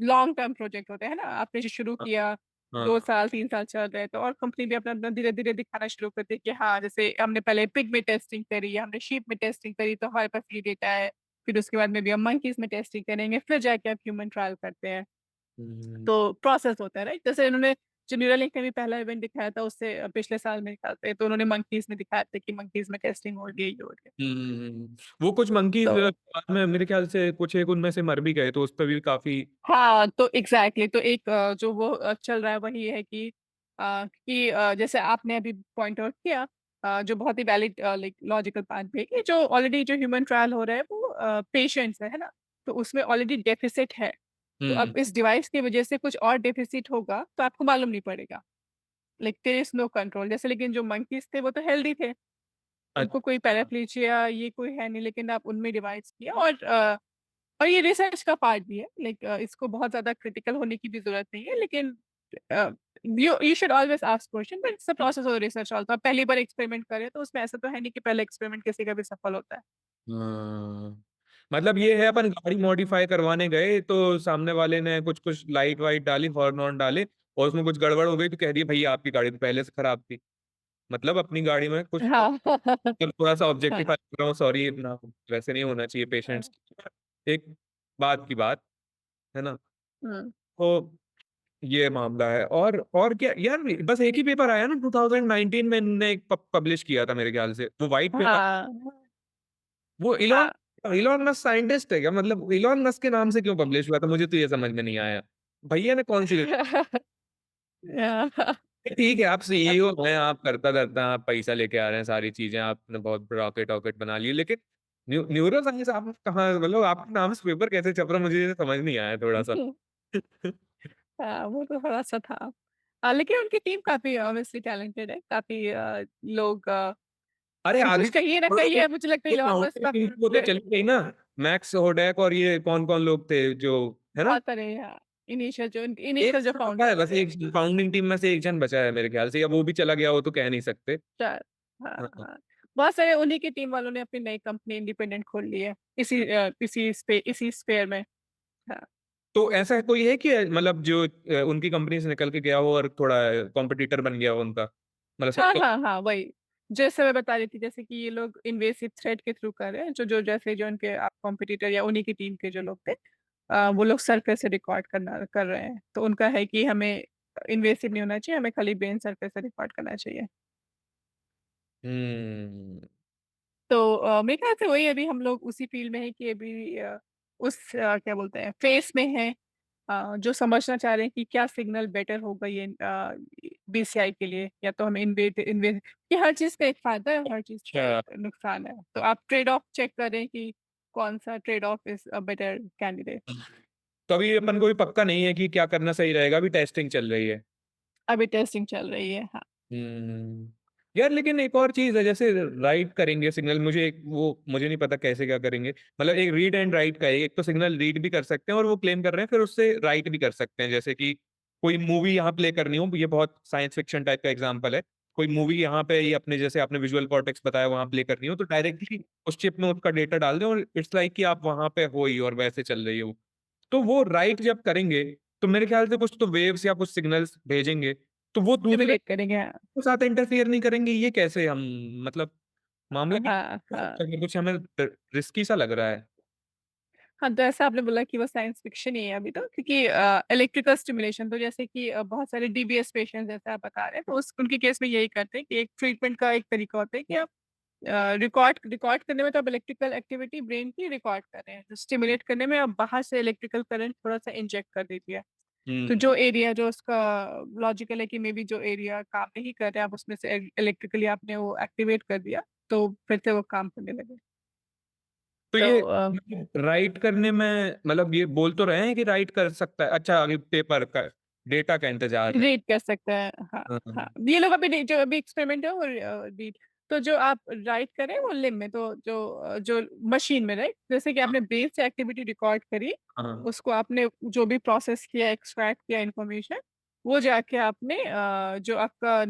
लॉन्ग टर्म प्रोजेक्ट होते हैं ना। आपने जो शुरू हाँ, किया, हाँ। 2 साल 3 साल चल रहे हैं, तो और कंपनी भी अपना अपना धीरे धीरे दिखाना शुरू करती है कि हाँ, जैसे हमने पहले पिग में टेस्टिंग करी, हमने शीप में टेस्टिंग करी, तो हमारे पास ये डेटा है। फिर उसके बाद में भी हम मंकीज में टेस्टिंग करेंगे, फिर जाके आप ह्यूमन ट्रायल करते हैं। हम्म। तो प्रोसेस होता है, राइट। जैसे इन्होंने जो न्यूरालिंक ने भी पहला इवेंट दिखाया था, उससे पिछले साल में दिखाते तो उन्होंने मंकीज में दिखाया था कि मंकीज में टेस्टिंग हो रही है, ये हो रही है। वो कुछ मंकीज तो बाद में मेरे ख्याल से कुछ एक उनमें से मर भी गए, तो उस पर भी काफी। हाँ, तो एग्जैक्टली तो एक जो वो चल रहा है वही है कि जैसे आपने अभी पॉइंट आउट किया, जो बहुत ही वैलिड लाइक लॉजिकल बात भी है कि जो ऑलरेडी जो ह्यूमन ट्रायल हो रहा है वो पेशेंट्स है ना। तो उसमें ऑलरेडी डेफिसिट है। तो हम्म। अब इस डिवाइस की वजह से कुछ और डेफिसिट होगा तो आपको मालूम नहीं पड़ेगा, like there is no control. जैसे लेकिन जो मंकीज थे वो तो हेल्दी थे, उनको कोई अच्छा। पैराप्लीजिया ये कोई है नहीं, लेकिन आप उनमें डिवाइस किया। और ये रिसर्च का पार्ट भी है, लाइक इसको बहुत ज्यादा क्रिटिकल होने की भी जरूरत नहीं है, लेकिन you should always ask question, but it's a process of research also. पहली बार एक्सपेरिमेंट करें तो उसमें ऐसा तो है नहीं कि पहले एक्सपेरिमेंट किसी का भी सफल होता है। हाँ, मतलब ये है अपन गाड़ी मॉडिफाई करवाने गए तो सामने वाले ने कुछ कुछ लाइट वाइट डाली, हॉर्न ऑन डाले, और उसमें कुछ गड़बड़ हो गई तो कह दिया भैया आपकी गाड़ी तो पहले से खराब थी। मतलब अपनी गाड़ी में कुछ तो हाँ। थोड़ा सा हाँ, ऑब्जेक्टिफाई कर रहा हूँ, सॉरी ना, वैसे नहीं होना चाहिए पेशेंट्स। एक बात की बात है ना। हम्म, तो ये मामला है। और क्या यार, बस एक ही पेपर आया ना 2019 में, इन्होंने एक पब्लिश किया था मेरे ख्याल से, वो वाइट पेपर। हाँ, वो इलॉन हाँ। इलॉन मस्क साइंटिस्ट है क्या? मतलब इलॉन मस्क के नाम से क्यों पब्लिश हुआ था, मुझे तो ये समझ में नहीं आया। भैया ने कौन सी ठीक है, आप सीईओ हैं, आप करता-धरता आप पैसा लेके आ रहे हैं, सारी चीज़ें आपने बहुत रॉकेट-वॉकेट बना ली, लेकिन न्यूरो साइंस आप कहाँ मतलब आपके नाम से पेपर कैसे छप रहा है, मुझे ये समझ नहीं आया थोड़ा-सा। हाँ, वो तो थोड़ा-सा था। लेकिन उनकी टीम काफ़ी ऑब्वियसली टैलेंटेड है, काफ़ी लोग अरे आगे कुछ कहिए ना कहिए मुझे लगता है वो इलॉन मस्क फाउंडिंग का टीम वो तो चली गई ना, मैक्स होडेक और ये कौन-कौन लोग थे जो है ना? बहुत सारे एक इनिशियल जो जन बचा है फाउंडर्स बस, थे। एक फाउंडिंग टीम में से एक जन बचा है मेरे ख्याल से, या वो भी चला गया हो तो कह नहीं सकते। शायद हाँ, हाँ, हाँ। हाँ। बहुत सारे उन्हीं की टीम वालों ने अपनी नई कंपनी इंडिपेंडेंट खोल ली है, इसी स्फेयर में। हाँ। तो ऐसा कोई है कि मतलब जो उनकी कंपनी से निकल के गया हो और थोड़ा कॉम्पिटिटर बन गया हो उनका? मतलब सब हाँ, तो हाँ, हाँ, वही। जैसे मैं बता रही थी जैसे कि ये लोग इन्वेसिव थ्रेट के थ्रू कर रहे हैं, जो जो जैसे जो उनके कॉम्पिटिटर या उन्हीं की टीम के जो लोग थे वो लोग सर्कल से रिकॉर्ड करना कर रहे हैं। तो उनका है कि हमें इन्वेसिव नहीं होना चाहिए, हमें खाली ब्रेन सर्कल से रिकॉर्ड करना चाहिए। हुँ। तो मेरे ख्याल से वही अभी हम लोग उसी फील्ड में हैं कि अभी क्या बोलते हैं फेस में हैं जो समझना चाह रहे हैं कि क्या सिग्नल बेटर होगा ये बीसीआई के लिए या तो हमें इन्वेट इन्वेट कि हर चीज़ का एक फ़ायदा है और हर चीज़ का अच्छा। एक नुकसान है। तो आप ट्रेड ऑफ चेक करें कि कौन-सा trade off is a better candidate. तो अभी अपन को भी पक्का नहीं है कि क्या करना सही रहेगा, अभी टेस्टिंग चल रही है। अभी टेस्टिंग चल रही है। हाँ, हुँ। यार लेकिन एक और चीज़ है, जैसे राइट करेंगे सिग्नल, मुझे नहीं पता कैसे क्या करेंगे। मतलब एक रीड एंड राइट का है, एक तो सिग्नल रीड भी कर सकते हैं और वो क्लेम कर रहे हैं फिर उससे राइट भी कर सकते हैं। जैसे कि कोई मूवी यहाँ प्ले करनी हो, ये बहुत साइंस फिक्शन टाइप का एग्ज़ाम्पल है। कोई मूवी यहाँ पे ये अपने जैसे आपने विजुअल कॉर्टेक्स बताया वहाँ प्ले करनी हो, तो डायरेक्टली उस चिप में उसका डेटा डाल दें और इट्स लाइक कि आप वहाँ पे हो ही और वैसे चल रही हो। तो वो राइट जब करेंगे, तो मेरे ख्याल से कुछ तो वेव्स या कुछ सिग्नल्स भेजेंगे, तो वो दूसरे सिमुलेट करेंगे। हाँ, के साथ इंटरफियर नहीं करेंगे, ये कैसे हम मतलब मामला हाँ, हाँ। कुछ हमें रिस्की सा लग रहा है। हाँ, तो ऐसा आपने बोला कि वो साइंस फिक्शन ही है अभी तो क्योंकि इलेक्ट्रिकल स्टिमुलेशन तो जैसे कि बहुत सारे डीबीएस पेशेंट्स जैसे आप बता रहे हैं तो उस उनके केस में यही करते हैं कि एक ट्रीटमेंट का एक तरीका होता है कि आप रिकॉर्ड रिकॉर्ड करने में तो आप इलेक्ट्रिकल एक्टिविटी ब्रेन की रिकॉर्ड कर रहे हैं, तो स्टिमुलेट करने में आप बाहर से इलेक्ट्रिकल करंट थोड़ा-सा इंजेक्ट कर दीजिए। तो हुँ। जो एरिया जो उसका लॉजिकल है कि मे बी जो एरिया काम नहीं कर रहा है, आप उसमें से इलेक्ट्रिकली आपने वो एक्टिवेट कर दिया, तो फिर से वो काम करने लगे। तो तो ये मतलब राइट करने में मतलब ये बोल तो रहे हैं कि राइट कर सकता है। अच्छा, अभी पेपर का डेटा का इंतज़ार है। रीड कर सकते हैं, हाँ, हाँ, हाँ। हाँ। ये लोग अभी जो अभी एक्सपेरिमेंट है वो रीड तो जो आप राइट करें वो लिम्ब में तो जो मशीन में राइट जैसे कि आपने ब्रेन से एक्टिविटी रिकॉर्ड करी, हाँ। उसको आपने जो भी प्रोसेस किया, एक्सट्रैक्ट किया इन्फॉर्मेशन, वो जाके आपने जो आपका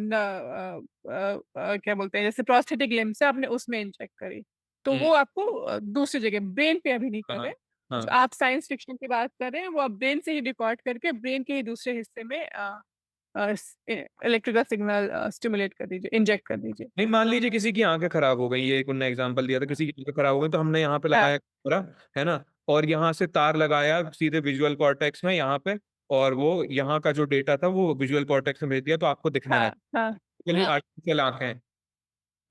क्या बोलते हैं जैसे प्रोस्थेटिक लिम्ब से आपने उसमें इंजेक्ट करी। तो हुँ। वो आपको दूसरी जगह ब्रेन पे अभी नहीं कर हाँ, रहे। जो हाँ। आप साइंस फिक्शन की बात कर रहे हैं, वो आप ब्रेन से ही रिकॉर्ड करके ब्रेन के ही दूसरे हिस्से में इलेक्ट्रिकल सिग्नल स्टिमुलेट कर दीजिए, इंजेक्ट कर दीजिए। नहीं, मान लीजिए किसी की आँखें खराब हो गई, ये एक उन्होंने एग्ज़ाम्पल दिया था, किसी की आँखें खराब हो गई तो हमने यहाँ पे हाँ, लगाया कैमरा, है ना? और यहाँ से तार लगाया सीधे विज़ुअल कॉर्टेक्स में यहाँ पे, और वो यहाँ का जो डेटा था वो विज़ुअल कॉर्टेक्स में भेज दिया तो आपको दिखने हाँ, लगा। हाँ, के लिए आर्टिफ़िशियल आँखें।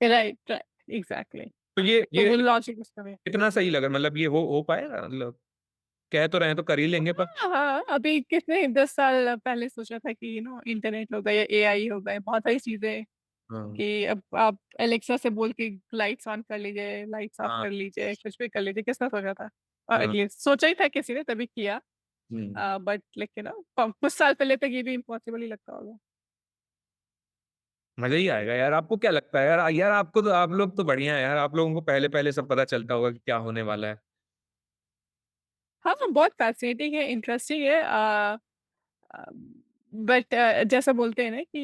Right, right, exactly. तो ये तो ये वो लॉजिक उसका भी कितना सही लगा, मतलब ये हो पाएगा? मतलब कह तो रहे हैं तो कर ही लेंगे पर हाँ, हाँ, अभी कितने 10 साल पहले सोचा था कि इंटरनेट होगा या एआई होगा, बहुत सारी चीज़ें हाँ, कि अब आप एलेक्सा से बोल के लाइट्स ऑन कर लीजिए, लाइट्स ऑफ हाँ, कर लीजिए, कुछ भी कर लीजिए, किसने सोचा था? हाँ, एटलीस्ट सोचा ही था किसी ने तभी किया हुँ। बट लेकिन कुछ साल पहले तक ये भी इम्पॉसिबल ही लगता होगा। मज़ा ही आएगा यार, आपको क्या लगता है यार? यार आपको तो आप लोग तो बढ़िया हैं यार, आप लोगों को पहले-पहले सब पता चलता होगा कि क्या होने वाला है। हाँ, हाँ, बहुत फ़ैसिनेटिंग है, इंटरेस्टिंग है अ, बट जैसा बोलते हैं ना कि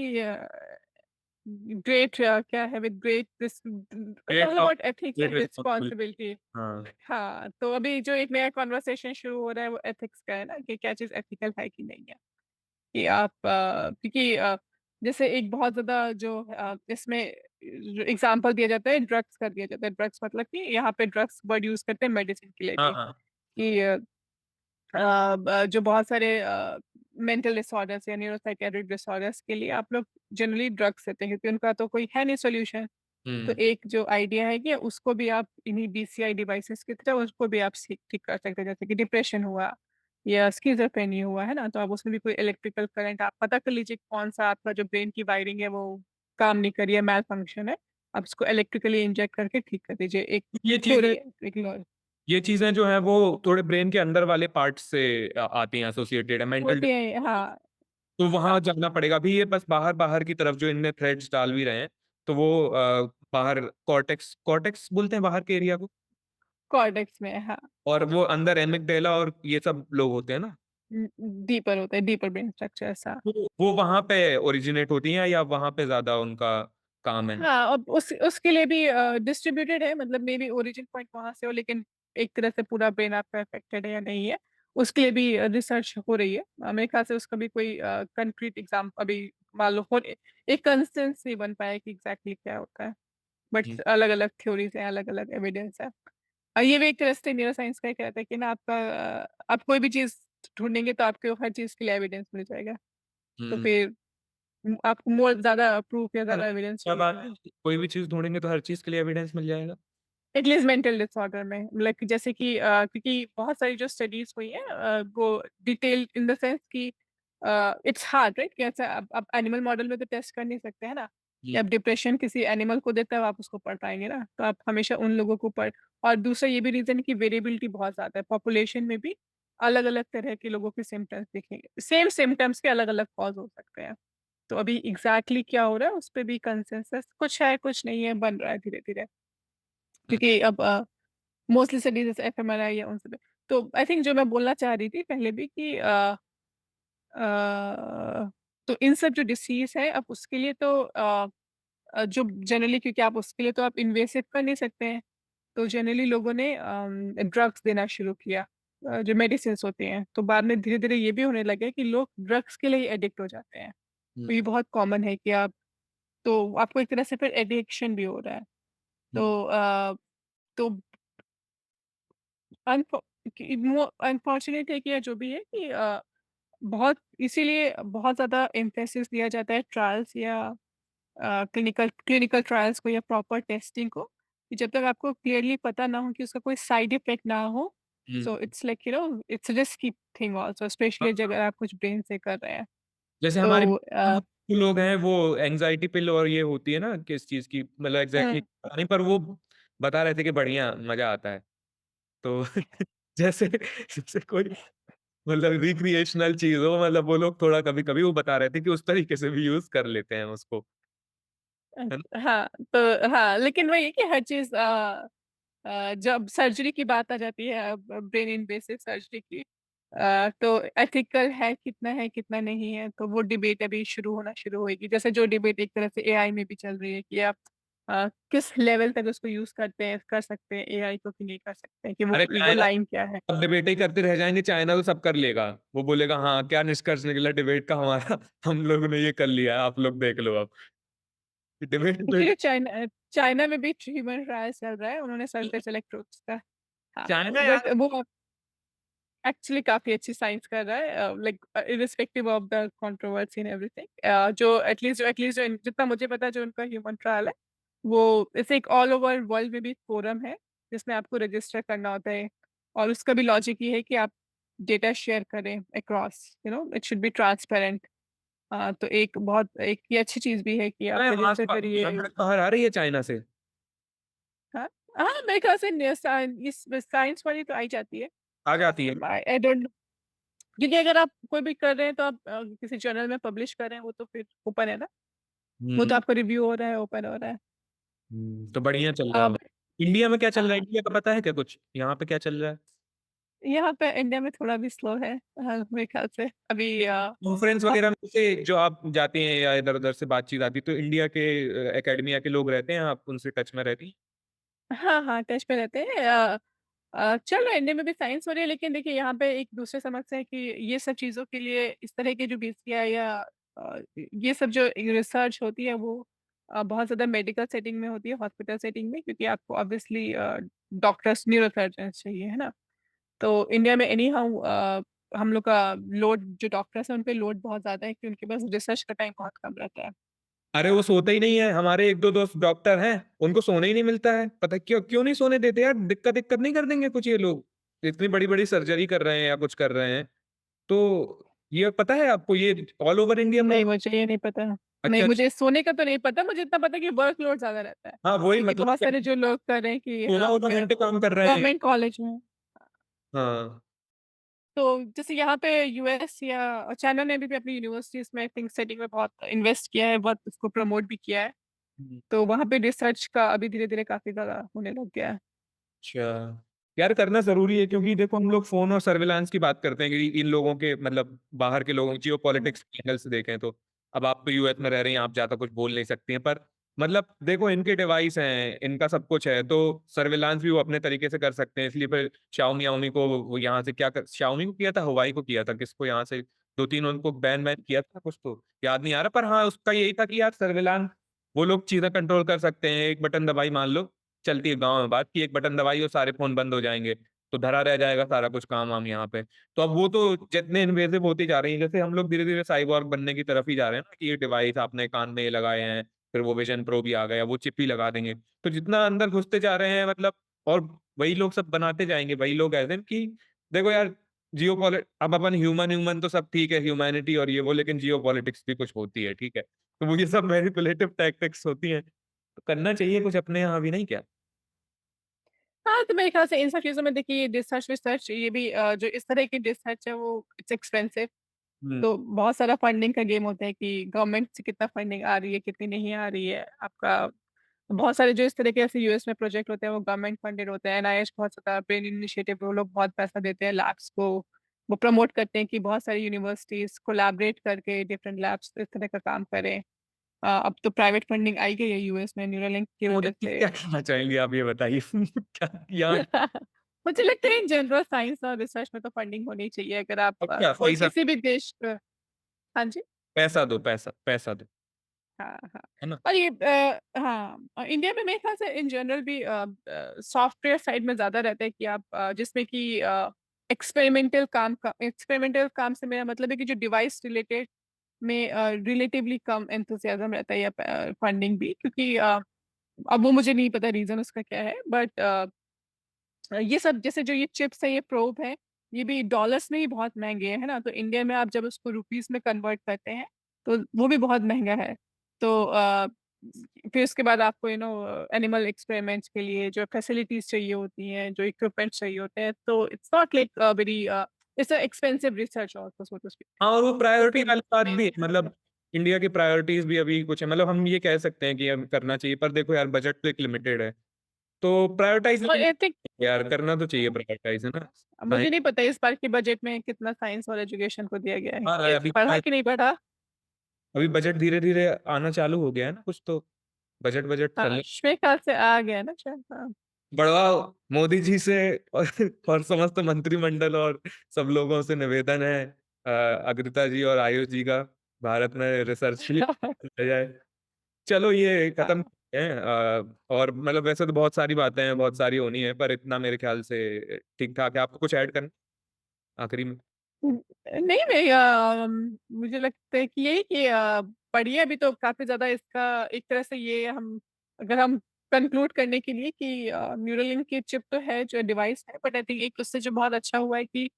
ग्रेट क्या है with great this it's great all job, about ethics great and responsibility. Responsibility. हाँ, हाँ, तो अभी जो एक नया कन्वर्सेशन शुरू हो रहा है वो एथिक्स का है ना कि क्या चीज़ एथिकल है कि नहीं है। कि आप क्योंकि जैसे एक बहुत ज़्यादा जो इसमें एग्ज़ाम्पल दिया जाता है ड्रग्स का दिया जाता है। ड्रग्स मतलब कि यहाँ पे ड्रग्स वर्ड यूज़ करते हैं मेडिसिन के लिए हाँ, भी हाँ। कि जो बहुत सारे मेंटल डिसऑर्डर्स या न्यूरोसाइकियाट्रिक डिसऑर्डर्स के लिए आप लोग जनरली ड्रग्स लेते हैं क्योंकि उनका तो कोई है नहीं सॉल्यूशन। तो हुँ, एक जो आइडिया है कि उसको भी आप इन्हीं बीसीआई डिवाइसेस की तरह उसको भी आप ठीक ठीक कर सकते हैं जैसे कि डिप्रेशन हुआ या स्किज़ोफ्रेनिया हुआ, है ना? तो आप उसमें भी कोई इलेक्ट्रिकल करंट आप पता कर लीजिए कौन-सा आपका जो ब्रेन की वायरिंग है वो काम नहीं कर रही है, मैल फंक्शन है। आप उसको इलेक्ट्रिकली इंजेक्ट करके ठीक कर दीजिए। एक ये थ्योरी चीज़ें है, एक लॉ ये चीज़ें जो हैं वो थोड़े ब्रेन के अंदर वाले पार्ट से आती हैं, एसोसिएटेड है मेंटल। होती है हाँ, तो हाँ, वहाँ जाना पड़ेगा। अभी ये बस बाहर-बाहर की तरफ जो इनने थ्रेड्स डाल भी रहे हैं, तो वो बाहर कॉर्टेक्स कॉर्टेक्स बोलते हैं बाहर के एरिया को, कॉर्टेक्स में हाँ, और वो अंदर एमिगडाला और ये सब लोग होते हैं ना, डीपर होता है, डीपर ब्रेन स्ट्रक्चर ऐसा। तो वो वहाँ पे ओरिजिनेट होती हैं या वहाँ पे ज़्यादा उनका काम है? हाँ, अब उसके लिए भी डिस्ट्रीब्यूटेड है मतलब मे बी ओरिजिन पॉइंट वहाँ से हो लेकिन एक तरह से पूरा ब्रेन आपका अफेक्टेड है या नहीं है, उसके लिए भी रिसर्च हो रही है। मेरे ख्याल से उसका भी कोई कंक्रीट एग्ज़ाम अभी मालूम हो एक कंसेंसस नहीं बन पाया है कि एग्ज़ैक्टली क्या होता है। हुँ, बट अलग-अलग थ्योरीज़ हैं, अलग-अलग एविडेंस है। ये भी एक तरह से न्यूरोसाइंस का ही कहता है कि ना आपका आप कोई भी चीज़ ढूँढेंगे तो आपको हर चीज़ के लिए एविडेंस मिल जाएगा। तो हुँ। फिर आपको मोर ज़्यादा प्रूफ या हाँ, ज़्यादा एविडेंस क्या बात चाहिए। है, कोई भी चीज़ ढूँढेंगे तो हर चीज़ के लिए एविडेंस मिल जाएगा। एटलीस्ट मेंटल डिसऑर्डर में लाइक जैसे कि क्योंकि बहुत सारी जो स्टडीज़ हुई हैं वो डिटेल्ड इन द सेंस कि इट्स हार्ड राइट कैसे आप एनिमल मॉडल में तो टेस्ट कर नहीं सकते हैं ना कि हुँ, आप डिप्रेशन किसी एनिमल को देते हो आप उसको पढ़ पाएँगे ना, तो आप हमेशा उन लोगों को पढ़ और दूसरा ये भी रीज़न है कि वेरिएबिलिटी बहुत ज़्यादा है, पॉपुलेशन में भी अलग-अलग तरह के लोगों के सिम्पटम्स दिखेंगे। सेम सिम्पटम्स के अलग-अलग कॉज़ हो सकते हैं। तो अभी एग्ज़ैक्टली क्या हो रहा है उस पे भी कंसेंसस कुछ है, कुछ नहीं है, बन रहा है धीरे-धीरे। हुँ, क्योंकि अब मोस्टली स्टडीज़ जैसे एफएमआरआई या उन सब पे। तो आई थिंक जो मैं बोलना चाह रही थी पहले भी कि तो इन सब जो डिसीज़ है अब उसके लिए तो जो जनरली क्योंकि आप उसके लिए तो आप इन्वेसिव कर नहीं सकते हैं, तो जनरली लोगों ने ड्रग्स देना शुरू किया जो मेडिसिन्स होती हैं। तो बाद में धीरे-धीरे ये भी होने लगा कि लोग ड्रग्स के लिए एडिक्ट हो जाते हैं। हुँ, तो ये बहुत कॉमन है कि आप तो आपको एक तरह से फिर एडिक्शन भी हो रहा है। हुँ, तो तो अनफॉ कि वो अनफॉर्चुनेट है कि या जो भी है कि बहुत इसीलिए बहुत ज़्यादा एम्फेसिस दिया जाता है ट्रायल्स या क्लिनिकल क्लिनिकल ट्रायल्स को या प्रॉपर टेस्टिंग को, कि जब तक आपको क्लियरली पता ना हो कि उसका कोई साइड इफ़ेक्ट ना हो, हुँ। So it's like it's risky thing also especially अगर आप कुछ ब्रेन से कर रहे हैं। जैसे हमारे तो लोग हैं वो एंग्ज़ायटी पिल और ये होती है ना किस चीज़ की मतलब एग्ज़ैक्टली हुँ, पता नहीं, पर वो बता रहे थे कि बढ़िया मज़ा आता है। तो जैसे जैसे कोई मतलब रिक्रिएशनल चीज़ हो, मतलब वो लोग थोड़ा कभी-कभी वो बता रहे थे कि उस तरीके से भी यूज़ कर लेते हैं उसको, है ना? हाँ, तो हाँ, लेकिन वही है कि हर चीज़ जब सर्जरी की बात आ जाती है ब्रेन इन्वेसिव सर्जरी की तो एथिकल है कितना नहीं है, तो वो डिबेट अभी शुरू होएगी। जैसे जो डिबेट एक तरह से एआई में भी चल रही है कि आप किस लेवल तक उसको यूज़ कर सकते हैं एआई को कि नहीं कर सकते हैं, कि अरे वो चाइना लाइन क्या है? अब डिबेट ही करते रह जाएँगे, चाइना तो सब कर लेगा। वो बोलेगा हाँ, क्या निष्कर्ष निकला डिबेट का हमारा, हम लोगों ने ये कर लिया है, आप लोग देख लो अब। डिबेट तो क्योंकि चाइना में भी ह्यूमन ट्रायल्स चल रहा है, उन्होंने सर्फेस इलेक्ट्रोड्स का हाँ, चाइना यार बट वो एक्चुअली काफ़ी अच्छी साइंस कर रहा है like irrespective of the controversy and everything जो एटलीस्ट जो जितना मुझे पता है जो उनका ह्यूमन ट्रायल है, वो ऐसे एक ऑल ओवर वर्ल्ड में भी फोरम है, जिसमें आपको रजिस्टर करना होता है और उसका भी लॉजिक ये है कि आप डेटा शेयर करें across it should be transparent तो एक ये अच्छी चीज़ भी है कि आप अरे रजिस्टर करिए बाहर आ रही है चाइना से, हाँ, हाँ, मेरे ख्याल से इस साइंस वाली तो आई जाती है। आ जाती है। आई डोंट क्योंकि अगर आप कोई भी कर रहे हैं तो आप किसी जर्नल में पब्लिश कर रहे हैं वो तो फिर ओपन है ना, वो तो हुँ, आपका रिव्यू हो रहा है, ओपन हो रहा है। तो बढ़िया चल रहा अब है। इंडिया में क्या चल रहा है? हाँ, इंडिया का पता है क्या कुछ? यहाँ पे क्या चल रहा है? यहाँ पे इंडिया में थोड़ा भी स्लो है मेरे ख्याल से अभी कॉन्फ्रेंस बहुत वगैरह में से जो आप जाती हैं या इधर-उधर से बातचीत आती है, तो इंडिया के एकेडमिया के लोग रहते हैं, आप उनसे टच में रहती हैं? हाँ, हाँ, टच में रहते हैं चल रहा है इंडिया में भी साइंस हो रही है लेकिन देखिए यहाँ पे एक दूसरी समस्या है कि ये सब चीज़ों के लिए इस तरह के जो बीसीआई या ये सब जो रिसर्च होती है वो बहुत ज़्यादा मेडिकल सेटिंग में होती है, हॉस्पिटल सेटिंग में क्योंकि आपको ऑब्वियसली डॉक्टर्स न्यूरोसर्जन्स चाहिए, है ना? तो इंडिया में एनी हाउ हम लोग का लोड जो डॉक्टर्स हैं उन पे लोड बहुत ज़्यादा है कि उनके पास रिसर्च का टाइम बहुत कम रहता है। अरे वो सोते ही नहीं है, हमारे 1-2 दोस्त डॉक्टर हैं, उनको सोने ही नहीं मिलता है। पता है क्यों क्यों नहीं सोने देते यार? दिक्कत-विक्कत नहीं कर देंगे कुछ ये लोग? इतनी बड़ी-बड़ी सर्जरी कर रहे हैं या कुछ कर रहे हैं, तो ये पता है आपको, ये ऑल ओवर इंडिया में? नहीं, मुझे ये नहीं पता। नहीं, अच्छा, मुझे सोने का तो नहीं पता, मुझे इतना पता है कि वर्कलोड ज़्यादा रहता है, हाँ, वही क्योंकि मतलब बहुत क्या सारे जो लोग कर रहे हैं कि 16-16 घंटे काम कर रहे हैं। गवर्नमेंट कॉलेज में। हाँ। तो जैसे यहाँ पे यूएस या चाइना ने भी अपनी यूनिवर्सिटीज़ में थिंक सेटिंग में बहुत इन्वेस्ट किया है, बहुत उसको प्रमोट भी किया है, हुँ। तो वहाँ पे रिसर्च का अभी धीरे-धीरे काफ़ी ज़्यादा होने लग गया है। अच्छा। यार करना ज़रूरी है, क्योंकि देखो हम लोग फ़ोन और सर्विलांस की बात करते हैं कि इन लोगों के मतलब बाहर के लोगों हुँ। जियोपॉलिटिक्स एंगल से देखें तो। अब आप तो यूएस में रह रही हैं, आप ज़्यादा कुछ बोल नहीं सकती हैं, पर मतलब देखो इनके डिवाइस हैं, इनका सब कुछ है, तो सर्विलांस भी वो अपने तरीके से कर सकते हैं। इसलिए फिर शाओमी को वो यहाँ से क्या कर शाओमी को किया था, हुआई को किया था, किसको यहाँ से 2-3 उनको बैन किया था कुछ तो, याद नहीं आ रहा। पर हाँ, उसका यही था कि यार सर्विलांस वो लोग चीज़ें कंट्रोल कर सकते हैं, एक बटन दबाई मान लो चलती है गाँव में बात कि एक बटन दबाइए और सारे फ़ोन बंद हो जाएँगे, तो धरा रह जाएगा सारा कुछ काम-वाम यहाँ पे। तो अब वो तो जितने इन्वेसिव होती जा रही हैं, जैसे हम लोग धीरे-धीरे साइबॉर्ग बनने की तरफ ही जा रहे हैं ना कि ये डिवाइस आपने कान में ये लगाए हैं, फिर वो विज़न प्रो भी आ गया, वो चिप ही लगा देंगे। तो जितना अंदर घुसते जा रहे हैं मतलब और वही लोग सब बनाते जाएँगे, वही लोग एज़ इन कि देखो यार अब अपन ह्यूमन-ह्यूमन तो सब ठीक है, ह्यूमैनिटी और ये वो, लेकिन जियोपॉलिटिक्स भी कुछ होती है, ठीक है? तो वो ये सब मैनिपुलेटिव टैक्टिक्स होती हैं, तो करना चाहिए कुछ अपने यहाँ भी, नहीं क्या? हाँ, तो मेरे ख्याल से इन सब चीज़ों में देखिए रिसर्च-विसर्च ये भी जो इस तरह की रिसर्च है वो इट्स एक्सपेंसिव। हुँ। तो बहुत सारा फंडिंग का गेम होता है कि गवर्नमेंट से कितना फंडिंग आ रही है, कितनी नहीं आ रही है। आपका बहुत सारे जो इस तरह के ऐसे यूएस में प्रोजेक्ट होते हैं वो गवर्नमेंट फंडेड होते हैं। एनआईएच बहुत ज़्यादा ब्रेन इनिशिएटिव वो लोग बहुत पैसा देते हैं लैब्स को। वो प्रमोट करते हैं कि बहुत सारी यूनिवर्सिटीज़ कोलैबोरेट करके डिफरेंट लैब्स इस तरह का काम करें। अब तो प्राइवेट फंडिंग आई गई है यूएस में न्यूरालिंक की तो वजह मतलब से। क्या कहना चाहेंगे आप, ये बताइए? क्या यहाँ मुझे लगता है इन जनरल साइंस और रिसर्च में तो फंडिंग होनी चाहिए अगर आप अब क्या कोई पैसा किसी भी देश हाँ जी। पैसा दो, पैसा दो, हाँ, हाँ। है ना? और ये हाँ इंडिया में मेरे ख़्याल से इन जनरल भी सॉफ्टवेयर साइड में ज़्यादा रहता है कि आप जिसमें कि एक्सपेरिमेंटल काम से मेरा मतलब है कि जो डिवाइस रिलेटेड में रिलेटिवली कम एंथुसियाज़्म रहता है या फंडिंग भी क्योंकि अब वो मुझे नहीं पता रीज़न उसका क्या है बट ये सब जैसे जो ये चिप्स है, ये प्रोब है, ये भी डॉलर्स में ही बहुत महँगे हैं, है ना? तो इंडिया में आप जब उसको रुपीज़ में कन्वर्ट करते हैं, तो वो भी बहुत महँगा है। तो फिर उसके बाद आपको एनिमल एक्सपेरिमेंट्स के लिए जो फैसिलिटीज़ चाहिए होती हैं, जो इक्विपमेंट्स चाहिए होते हैं, तो it's not like it's a expensive research also so to speak. हाँ, और वो तो प्रायोरिटी फिर वाली बात भी है, मेरे मतलब इंडिया की प्रायोरिटीज़ भी अभी कुछ है, मतलब हम ये कह सकते हैं कि हम करना चाहिए, पर देखो यार बजट तो एक लिमिटेड है, तो प्रायोरिटाइज़ और आई थिंक यार करना तो चाहिए प्रायोरिटाइज़, है ना? साइंस मुझे नहीं पता इस बार के बजट में कितना साइंस और एजुकेशन को दिया गया है। आ रहा है ये अभी, पढ़ा कि नहीं पढ़ा? अभी बजट धीरे-धीरे आना चालू हो गया है ना कुछ तो, बजट बजट हाँ, चलने मेरे ख्याल से आ गया ना शायद, हाँ। बढ़वाओ मोदी जी से और और समस्त मंत्रिमंडल और सब लोगों से निवेदन है अग्रिता जी और आयुष जी का भारत में रिसर्च के लिए किया जाए। चलो ये खत्म हाँ। करते हैं और मतलब वैसे तो बहुत सारी बातें हैं, बहुत सारी होनी है, पर इतना मेरे ख्याल से ठीक-ठाक है। आपको कुछ ऐड करना आखिरी में? नहीं मैं मुझे लगता है कि यही कि पढ़िए अभी तो काफ़ी ज़्यादा इसका एक तरह से ये हम अगर हम कंक्लूड करने के लिए कि न्यूरालिंक की चिप तो है जो डिवाइस है बट आई थिंक एक उससे जो बहुत अच्छा हुआ है कि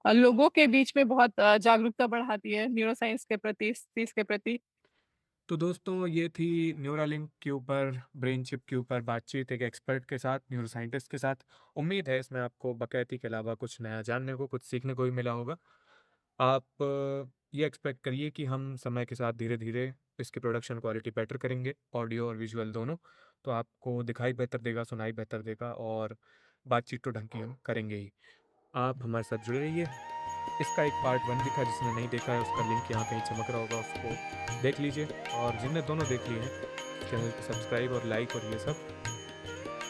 लोगों के बीच में बहुत जागरूकता बढ़ाती है न्यूरो साइंस के प्रति, इस चीज़ के प्रति। तो दोस्तों ये थी न्यूरालिंक के ऊपर, ब्रेन चिप के ऊपर बातचीत एक एक्सपर्ट के साथ, न्यूरो साइंटिस्ट के साथ। उम्मीद है इसमें आपको बकैती के अलावा कुछ नया जानने को, कुछ सीखने को भी मिला होगा। आप ये एक्सपेक्ट करिए कि हम समय के साथ धीरे-धीरे इसकी प्रोडक्शन क्वालिटी बेटर करेंगे, ऑडियो और विजुअल दोनों। तो आपको दिखाई बेहतर देगा, सुनाई बेहतर देगा और बातचीत तो ढंग की हम करेंगे ही। आप हमारे साथ जुड़े रहिए। इसका एक पार्ट 1 भी था, जिसने नहीं देखा है उसका लिंक यहाँ कहीं चमक रहा होगा, उसको देख लीजिए। और जिनने दोनों देख लिए हैं, चैनल को सब्सक्राइब और लाइक और ये सब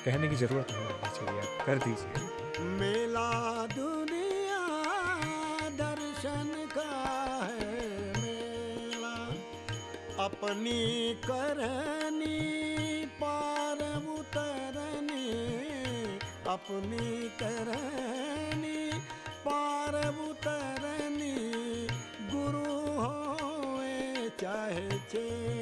कहने की ज़रूरत नहीं होनी चाहिए, आप कर दीजिए। मेला दुनिया दर्शन का है मेला, अपनी करनी पार उतरनी, अपनी करनी पार उतरनी, गुरु होए चाहे चेला।